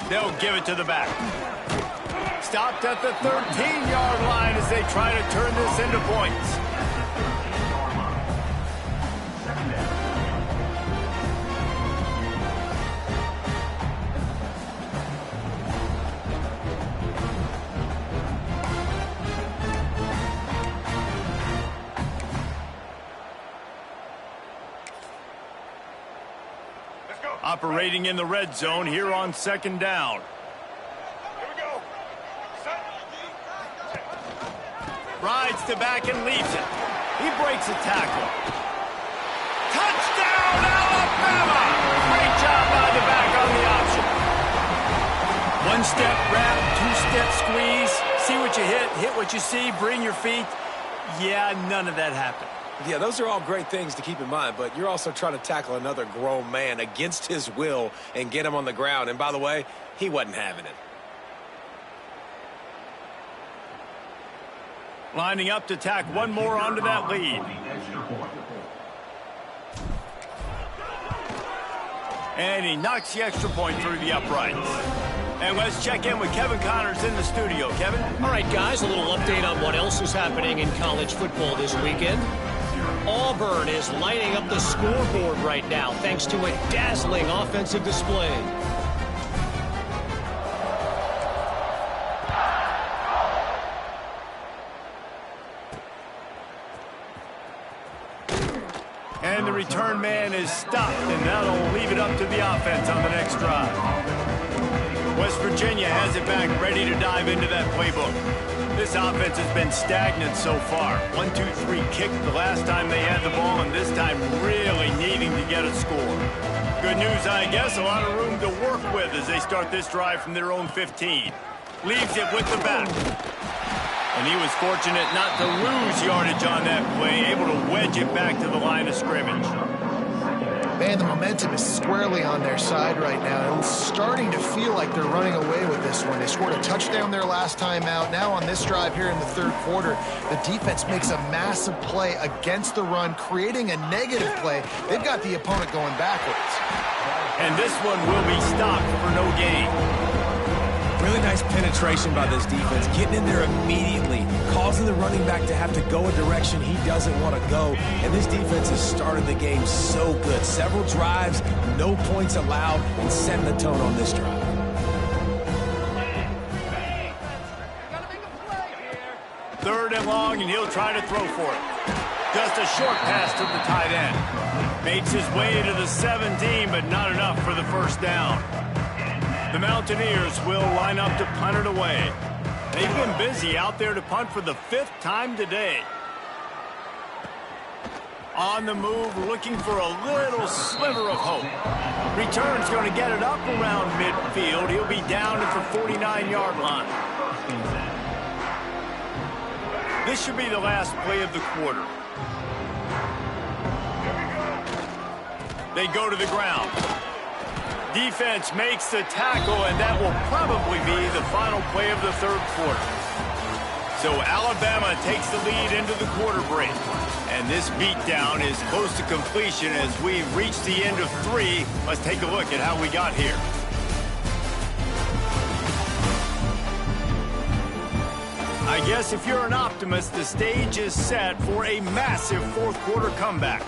They'll give it to the back. Stopped at the 13-yard line as they try to turn this into points. Operating in the red zone here on second down. Here we go. Set. Rides to back and leaves it. He breaks a tackle. Touchdown, Alabama! Great job by the back on the option. One-step wrap, two-step squeeze. See what you hit what you see, bring your feet. Yeah, none of that happened. Yeah, those are all great things to keep in mind, but you're also trying to tackle another grown man against his will and get him on the ground. And by the way, he wasn't having it. Lining up to tack one more onto that lead. And he knocks the extra point through the uprights. And let's check in with Kevin Connors in the studio. Kevin? All right, guys, a little update on what else is happening in college football this weekend. Auburn is lighting up the scoreboard right now thanks to a dazzling offensive display. And the return man is stopped, and that'll leave it up to the offense on the next drive. West Virginia has it back, ready to dive into that playbook. This offense has been stagnant so far. 1-2-3 kick the last time they had the ball, and this time really needing to get a score. Good news, I guess, a lot of room to work with as they start this drive from their own 15. Leaves it with the back. And he was fortunate not to lose yardage on that play, able to wedge it back to the line of scrimmage. Man, the momentum is squarely on their side right now. And it's starting to feel like they're running away with this one. They scored a touchdown their last time out. Now on this drive here in the third quarter, the defense makes a massive play against the run, creating a negative play. They've got the opponent going backwards. And this one will be stopped for no gain. Really nice penetration by this defense, getting in there immediately, causing the running back to have to go a direction he doesn't want to go. And this defense has started the game so good. Several drives, no points allowed, and setting the tone on this drive. Third and long, and he'll try to throw for it. Just a short pass to the tight end. Makes his way to the 17, but not enough for the first down. The Mountaineers will line up to punt it away. They've been busy out there to punt for the 5th time today. On the move, looking for a little sliver of hope. Return's going to get it up around midfield. He'll be down at the 49-yard line. This should be the last play of the quarter. They go to the ground. Defense makes the tackle, and that will probably be the final play of the third quarter. So Alabama takes the lead into the quarter break. And this beatdown is close to completion as we reach the end of 3. Let's take a look at how we got here. I guess if you're an optimist, the stage is set for a massive fourth quarter comeback.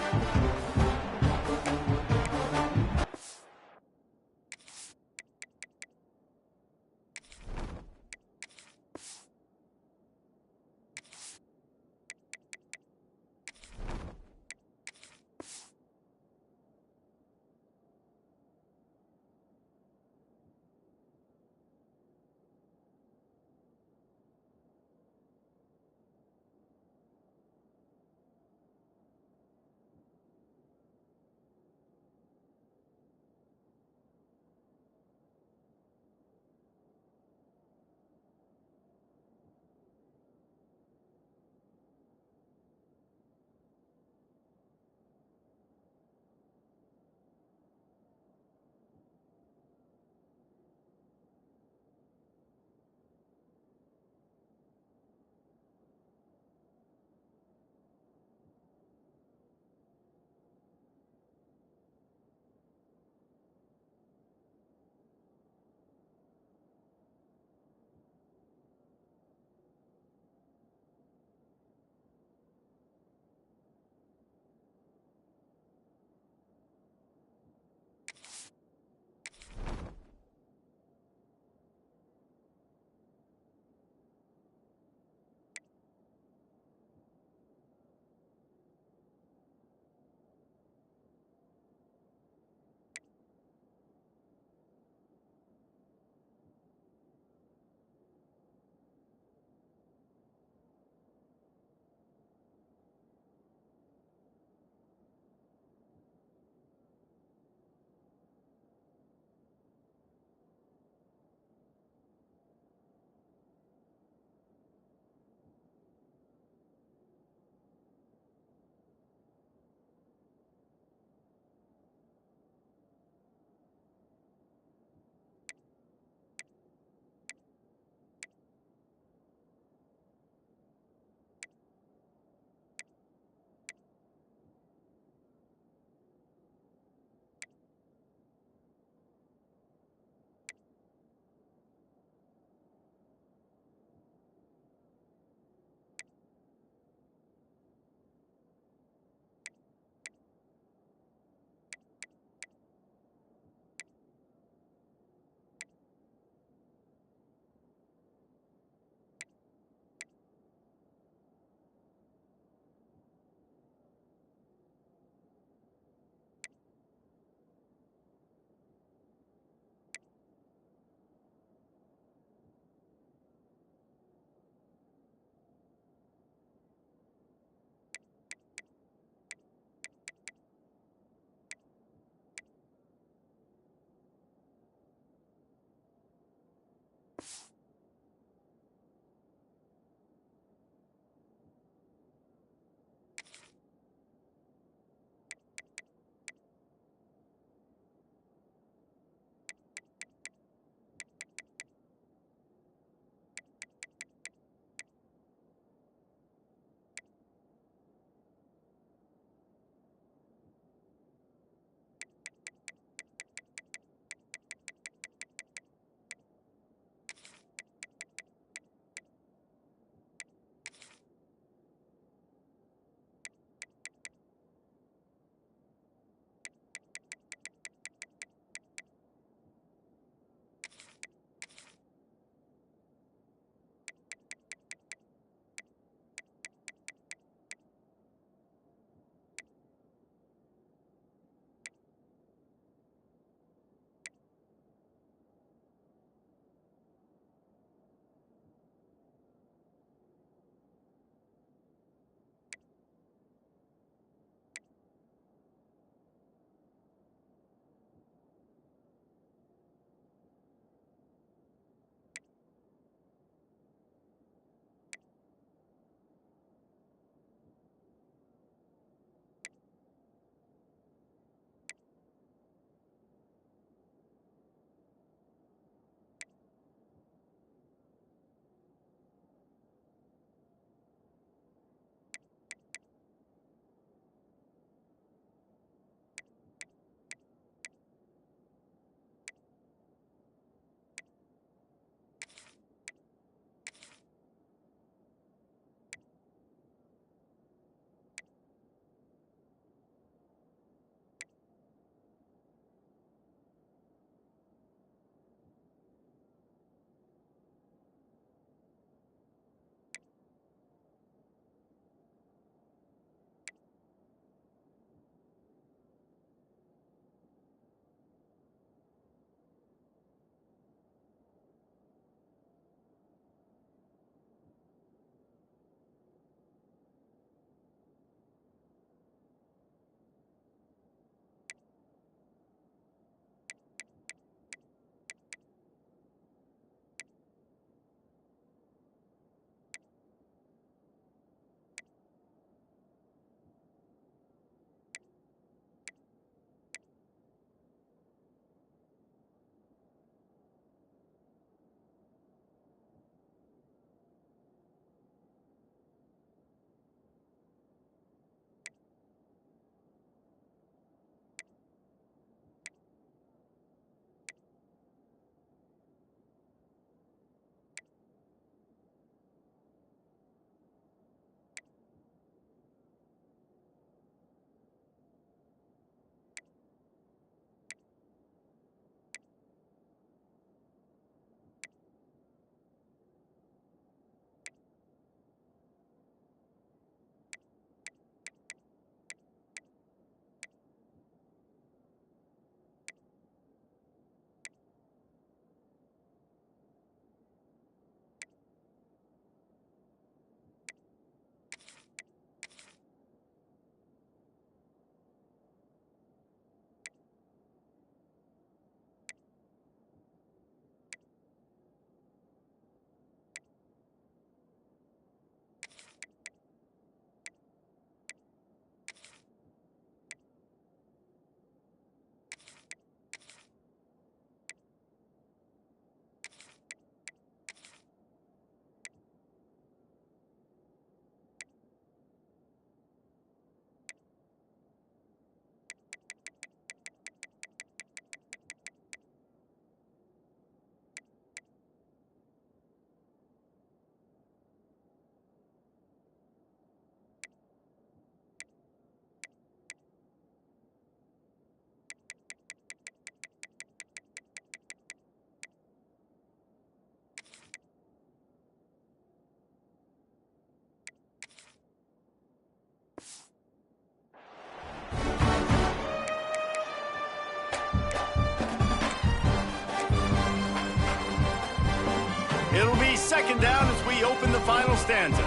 second down as we open the final stanza.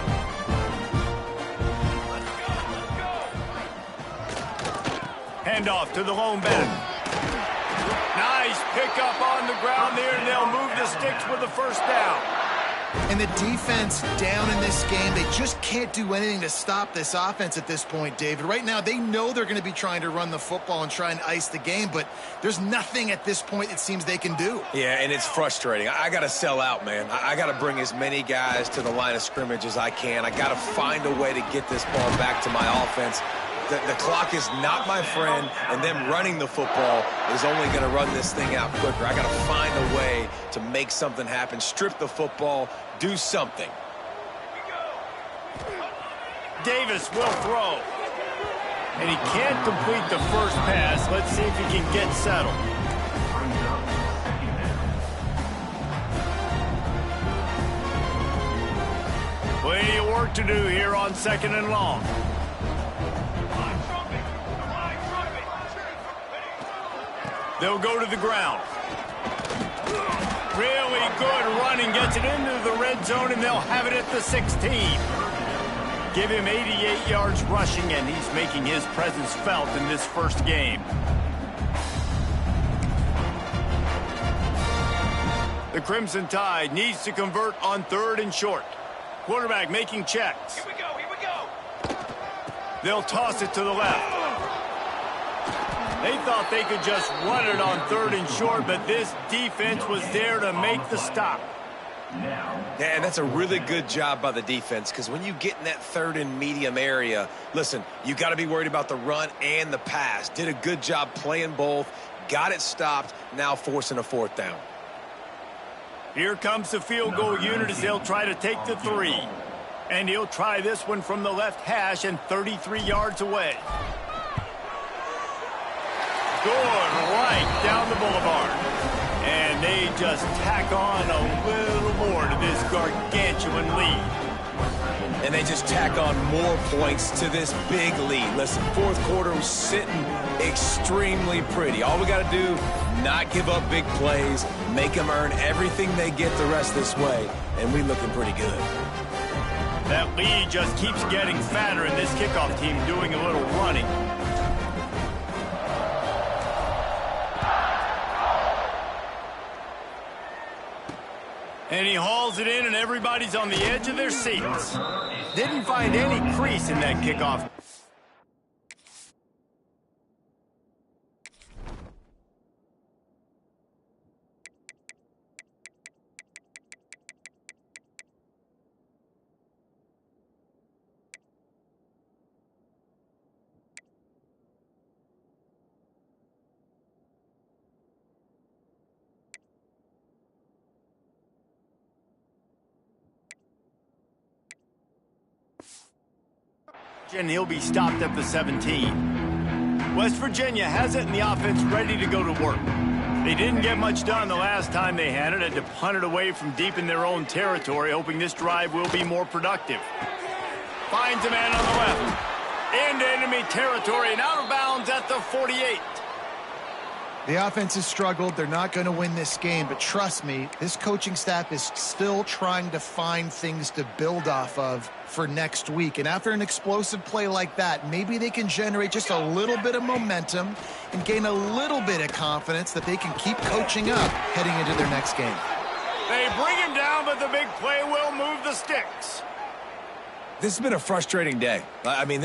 Handoff to the lone back. Nice pickup on the ground there, and they'll move the sticks with the first down. And the defense down in this game, they just can't do anything to stop this offense at this point, David. Right now, they know they're going to be trying to run the football and try and ice the game, but there's nothing at this point it seems they can do. Yeah, and it's frustrating. I got to sell out, man. I got to bring as many guys to the line of scrimmage as I can. I got to find a way to get this ball back to my offense. The clock is not my friend, and them running the football is only going to run this thing out quicker. I got to find a way to make something happen, strip the football, do something. Davis will throw. And he can't complete the first pass. Let's see if he can get settled. Plenty of work to do here on second and long. They'll go to the ground. Really good running, gets it into the red zone, and they'll have it at the 16. Give him 88 yards rushing, and he's making his presence felt in this first game. The Crimson Tide needs to convert on 3rd and short. Quarterback making checks. Here we go, here we go. They'll toss it to the left. They thought they could just run it on 3rd and short, but this defense was there to make the stop. Yeah, and that's a really good job by the defense, because when you get in that 3rd and medium area, listen, you got to be worried about the run and the pass. Did a good job playing both, got it stopped, now forcing a 4th down. Here comes the field goal unit as they'll try to take the 3. And he'll try this one from the left hash and 33 yards away. Going right down the boulevard. And they just tack on a little more to this gargantuan lead. And they just tack on more points to this big lead. Listen, 4th quarter was sitting extremely pretty. All we got to do, not give up big plays, make them earn everything they get the rest this way, and we looking pretty good. That lead just keeps getting fatter, and this kickoff team doing a little running. And he hauls it in, and everybody's on the edge of their seats. Didn't find any crease in that kickoff. And he'll be stopped at the 17. West Virginia has it, and the offense ready to go to work. They didn't get much done the last time they had it. Had to punt it away from deep in their own territory, hoping this drive will be more productive. Finds a man on the left. Into enemy territory and out of bounds at the 48. The offense has struggled. They're not going to win this game, but trust me, this coaching staff is still trying to find things to build off of for next week. And after an explosive play like that, maybe they can generate just a little bit of momentum and gain a little bit of confidence that they can keep coaching up heading into their next game. They bring him down, but the big play will move the sticks. This has been a frustrating day. I mean,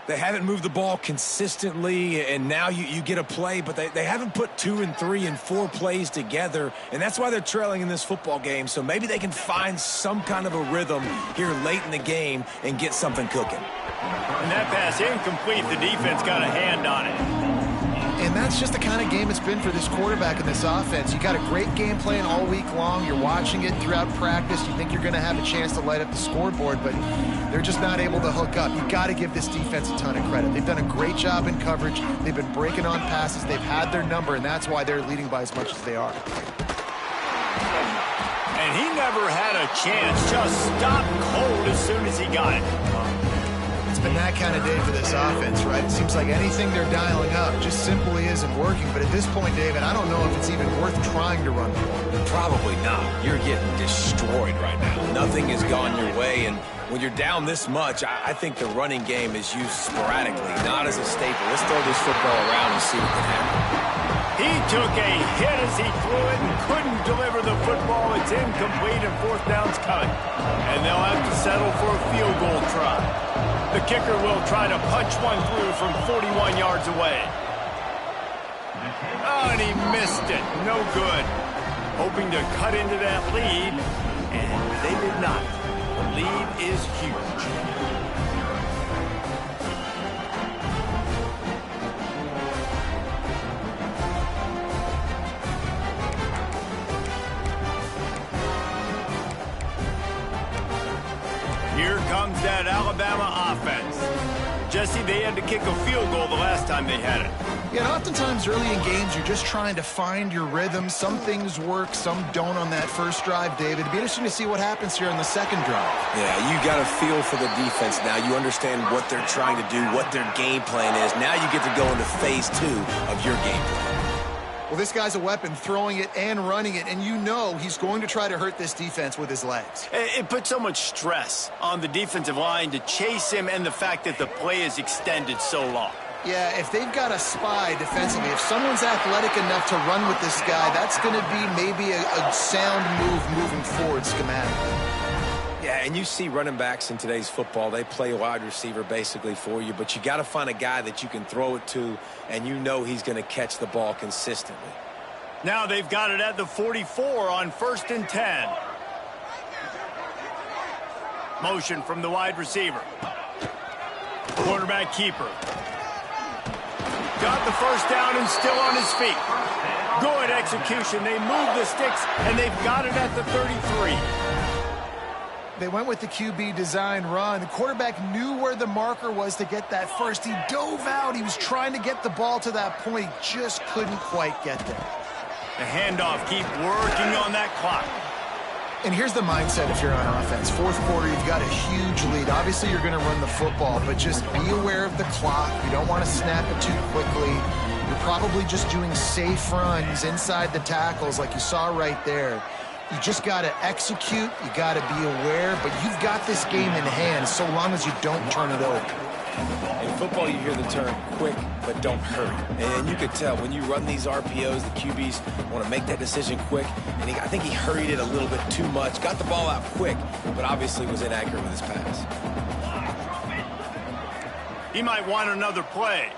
they haven't moved the ball consistently, and now you get a play, but they haven't put 2 and 3 and 4 plays together, and that's why they're trailing in this football game. So maybe they can find some kind of a rhythm here late in the game and get something cooking. And that pass incomplete. The defense got a hand on it. And that's just the kind of game it's been for this quarterback and this offense. You got a great game plan all week long. You're watching it throughout practice. You think you're going to have a chance to light up the scoreboard, but they're just not able to hook up. You got to give this defense a ton of credit. They've done a great job in coverage. They've been breaking on passes. They've had their number, and that's why they're leading by as much as they are. And he never had a chance. Just stopped cold as soon as he got it. It's been that kind of day for this offense, right? It seems like anything they're dialing up just simply isn't working. But at this point, David, I don't know if it's even worth trying to run the ball. Probably not. You're getting destroyed right now. Nothing has gone your way, and when you're down this much, I think the running game is used sporadically, not as a staple. Let's throw this football around and see what can happen. He took a hit as he threw it and couldn't deliver the football. It's incomplete and fourth down's coming. And they'll have to settle for a field goal try. The kicker will try to punch one through from 41 yards away. Oh, and he missed it. No good. Hoping to cut into that lead, and they did not. The lead is huge. Here comes that Alabama offense. Jesse, they had to kick a field goal the last time they had it. Yeah, and oftentimes early in games, you're just trying to find your rhythm. Some things work, some don't on that first drive, David. It'd be interesting to see what happens here on the second drive. Yeah, you got a feel for the defense now. You understand what they're trying to do, what their game plan is. Now you get to go into phase 2 of your game plan. Well, this guy's a weapon, throwing it and running it, and you know he's going to try to hurt this defense with his legs. It puts so much stress on the defensive line to chase him and the fact that the play is extended so long. Yeah, if they've got a spy defensively, if someone's athletic enough to run with this guy, that's going to be maybe a sound move moving forward schematically. Yeah, and you see running backs in today's football, they play wide receiver basically for you, but you got to find a guy that you can throw it to, and you know he's going to catch the ball consistently. Now they've got it at the 44 on 1st and 10. Motion from the wide receiver. Quarterback keeper. Got the first down and still on his feet. Good execution. They move the sticks, and they've got it at the 33. They went with the QB design run. The quarterback knew where the marker was to get that first. He dove out. He was trying to get the ball to that point. He just couldn't quite get there. The handoff, keep working on that clock. And here's the mindset if you're on offense. Fourth quarter, you've got a huge lead. Obviously, you're going to run the football, but just be aware of the clock. You don't want to snap it too quickly. You're probably just doing safe runs inside the tackles like you saw right there. You just got to execute. You got to be aware, but you've got this game in hand so long as you don't turn it over. In football, you hear the term quick, but don't hurry. And you could tell when you run these RPOs, the QBs want to make that decision quick. And I think he hurried it a little bit too much, got the ball out quick, but obviously was inaccurate with his pass. He might want another play.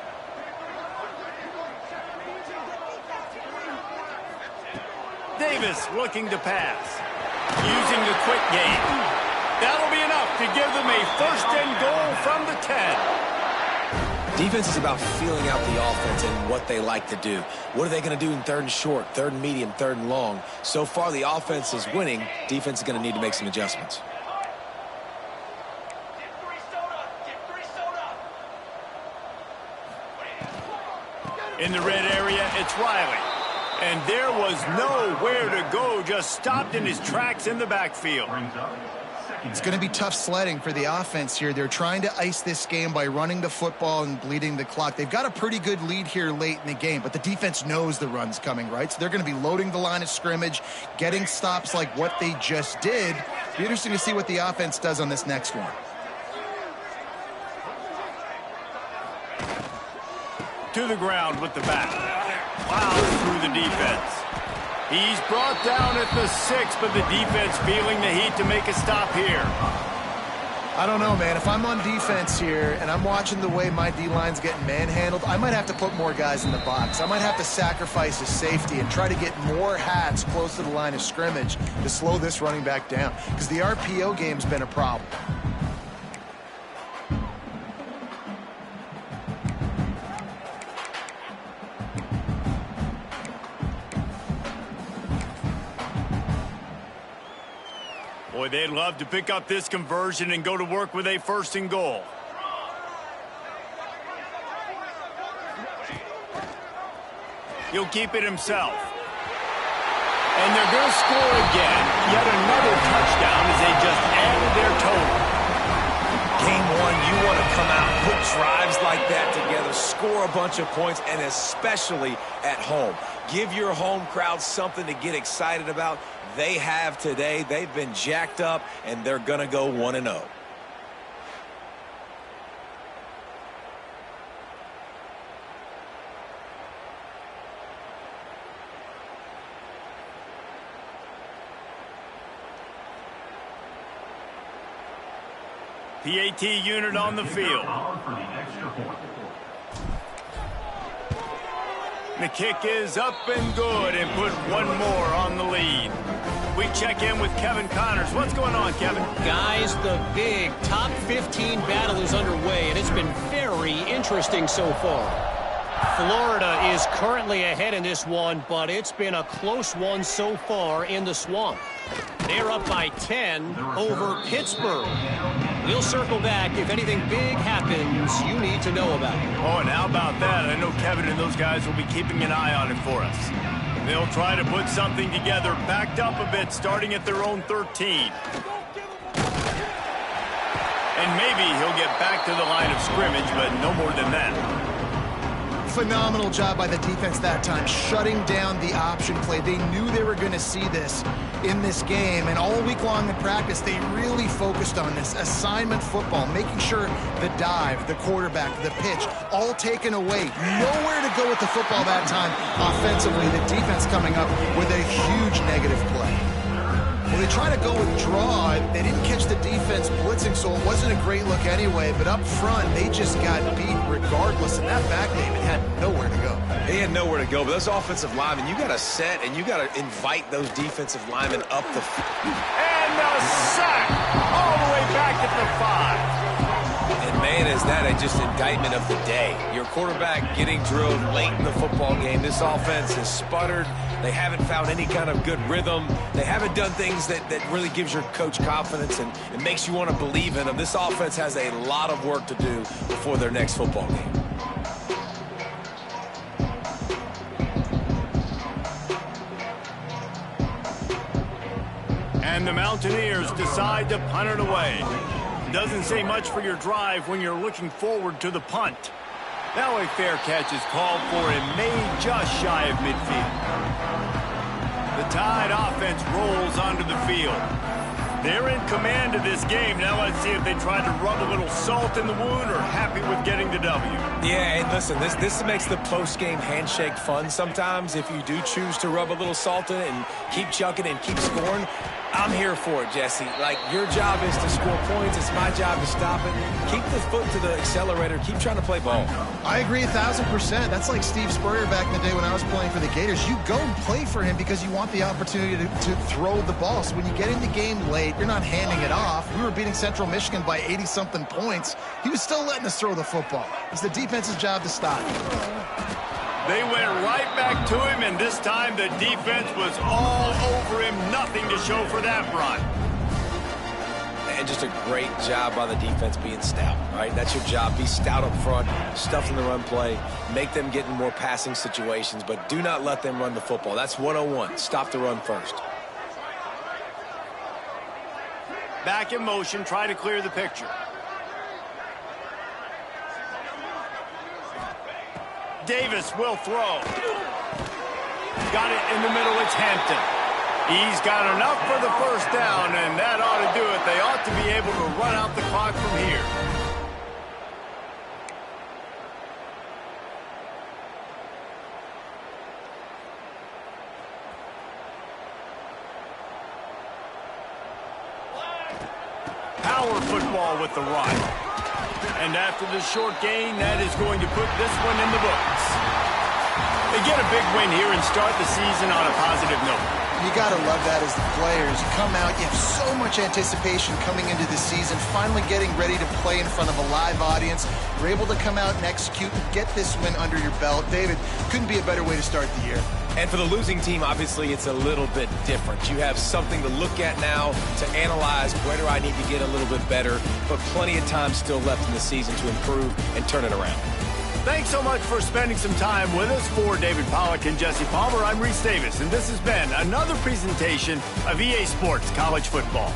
Davis looking to pass. Using the quick game. That'll be enough to give them a 1st and goal from the 10. Defense is about feeling out the offense and what they like to do. What are they going to do in 3rd and short, 3rd and medium, 3rd and long? So far, the offense is winning. Defense is going to need to make some adjustments. In the red area, it's Riley. And there was nowhere to go, just stopped in his tracks in the backfield. It's going to be tough sledding for the offense here. They're trying to ice this game by running the football and bleeding the clock. They've got a pretty good lead here late in the game, but the defense knows the run's coming, right? So they're going to be loading the line of scrimmage, getting stops like what they just did. Be interesting to see what the offense does on this next one. To the ground with the back. Plows through the defense. He's brought down at the 6, but the defense feeling the heat to make a stop here. I don't know, man. If I'm on defense here and I'm watching the way my D-line's getting manhandled, I might have to put more guys in the box. I might have to sacrifice his safety and try to get more hats close to the line of scrimmage to slow this running back down, because the RPO game's been a problem. Boy, they'd love to pick up this conversion and go to work with a 1st and goal. He'll keep it himself. And they're going to score again. Yet another touchdown as they just added their total. Game one, you want to come out, put drives like that together, score a bunch of points, and especially at home. Give your home crowd something to get excited about. They have today. They've been jacked up, and they're going to go 1-0. PAT unit on the field. The kick is up and good, and put one more on the lead. We check in with Kevin Connors. What's going on, Kevin? Guys, the big top 15 battle is underway, and it's been very interesting so far. Florida is currently ahead in this one, but it's been a close one so far in the Swamp. They're up by 10 over Pittsburgh. We'll circle back if anything big happens you need to know about. Oh, and how about that? I know Kevin and those guys will be keeping an eye on it for us. They'll try to put something together, backed up a bit, starting at their own 13. And maybe he'll get back to the line of scrimmage, but no more than that. Phenomenal job by the defense that time, shutting down the option play. They knew they were going to see this in this game, and all week long in practice, they really focused on this assignment football, making sure the dive, the quarterback, the pitch, all taken away. Nowhere to go with the football that time offensively. The defense coming up with a huge negative play. Well, they try to go with draw. They didn't catch the defense blitzing, so it wasn't a great look anyway. But up front, they just got beat regardless. And that back, David, had nowhere to go. They had nowhere to go, but those offensive linemen, you got to set and you got to invite those defensive linemen up the field. And a sack all the way back at the 5. And, man, is that just indictment of the day. Your quarterback getting drilled late in the football game. This offense has sputtered. They haven't found any kind of good rhythm. They haven't done things that really gives your coach confidence and it makes you want to believe in them. This offense has a lot of work to do before their next football game. And the Mountaineers decide to punt it away. Doesn't say much for your drive when you're looking forward to the punt. Now a fair catch is called for and made just shy of midfield. The Tide offense rolls onto the field. They're in command of this game. Now let's see if they try to rub a little salt in the wound or happy with getting the W. Yeah, and listen, this makes the post-game handshake fun sometimes if you do choose to rub a little salt in it and keep chucking and keep scoring. I'm here for it, Jesse. Like, your job is to score points. It's my job to stop it. Keep the foot to the accelerator. Keep trying to play ball. I agree 1,000%. That's like Steve Spurrier back in the day when I was playing for the Gators. You go and play for him because you want the opportunity to throw the ball. So when you get in the game late, you're not handing it off. We were beating Central Michigan by 80-something points. He was still letting us throw the football. It's the defense's job to stop it. They went right back to him, and this time the defense was all over him. Nothing to show for that run. And just a great job by the defense being stout, right? That's your job. Be stout up front, stuff in the run play, make them get in more passing situations, but do not let them run the football. That's 101. Stop the run first. Back in motion, try to clear the picture. Davis will throw. Got it in the middle. It's Hampton. He's got enough for the first down, and that ought to do it. They ought to be able to run out the clock from here. Power football with the run. And after the short gain, that is going to put this one in the books. They get a big win here and start the season on a positive note. You got to love that as the players. You come out, you have so much anticipation coming into the season, finally getting ready to play in front of a live audience. You're able to come out and execute and get this win under your belt. David, couldn't be a better way to start the year. And for the losing team, obviously, it's a little bit different. You have something to look at now to analyze where do I need to get a little bit better, but plenty of time still left in the season to improve and turn it around. Thanks so much for spending some time with us. For David Pollack and Jesse Palmer, I'm Reese Davis, and this has been another presentation of EA Sports College Football.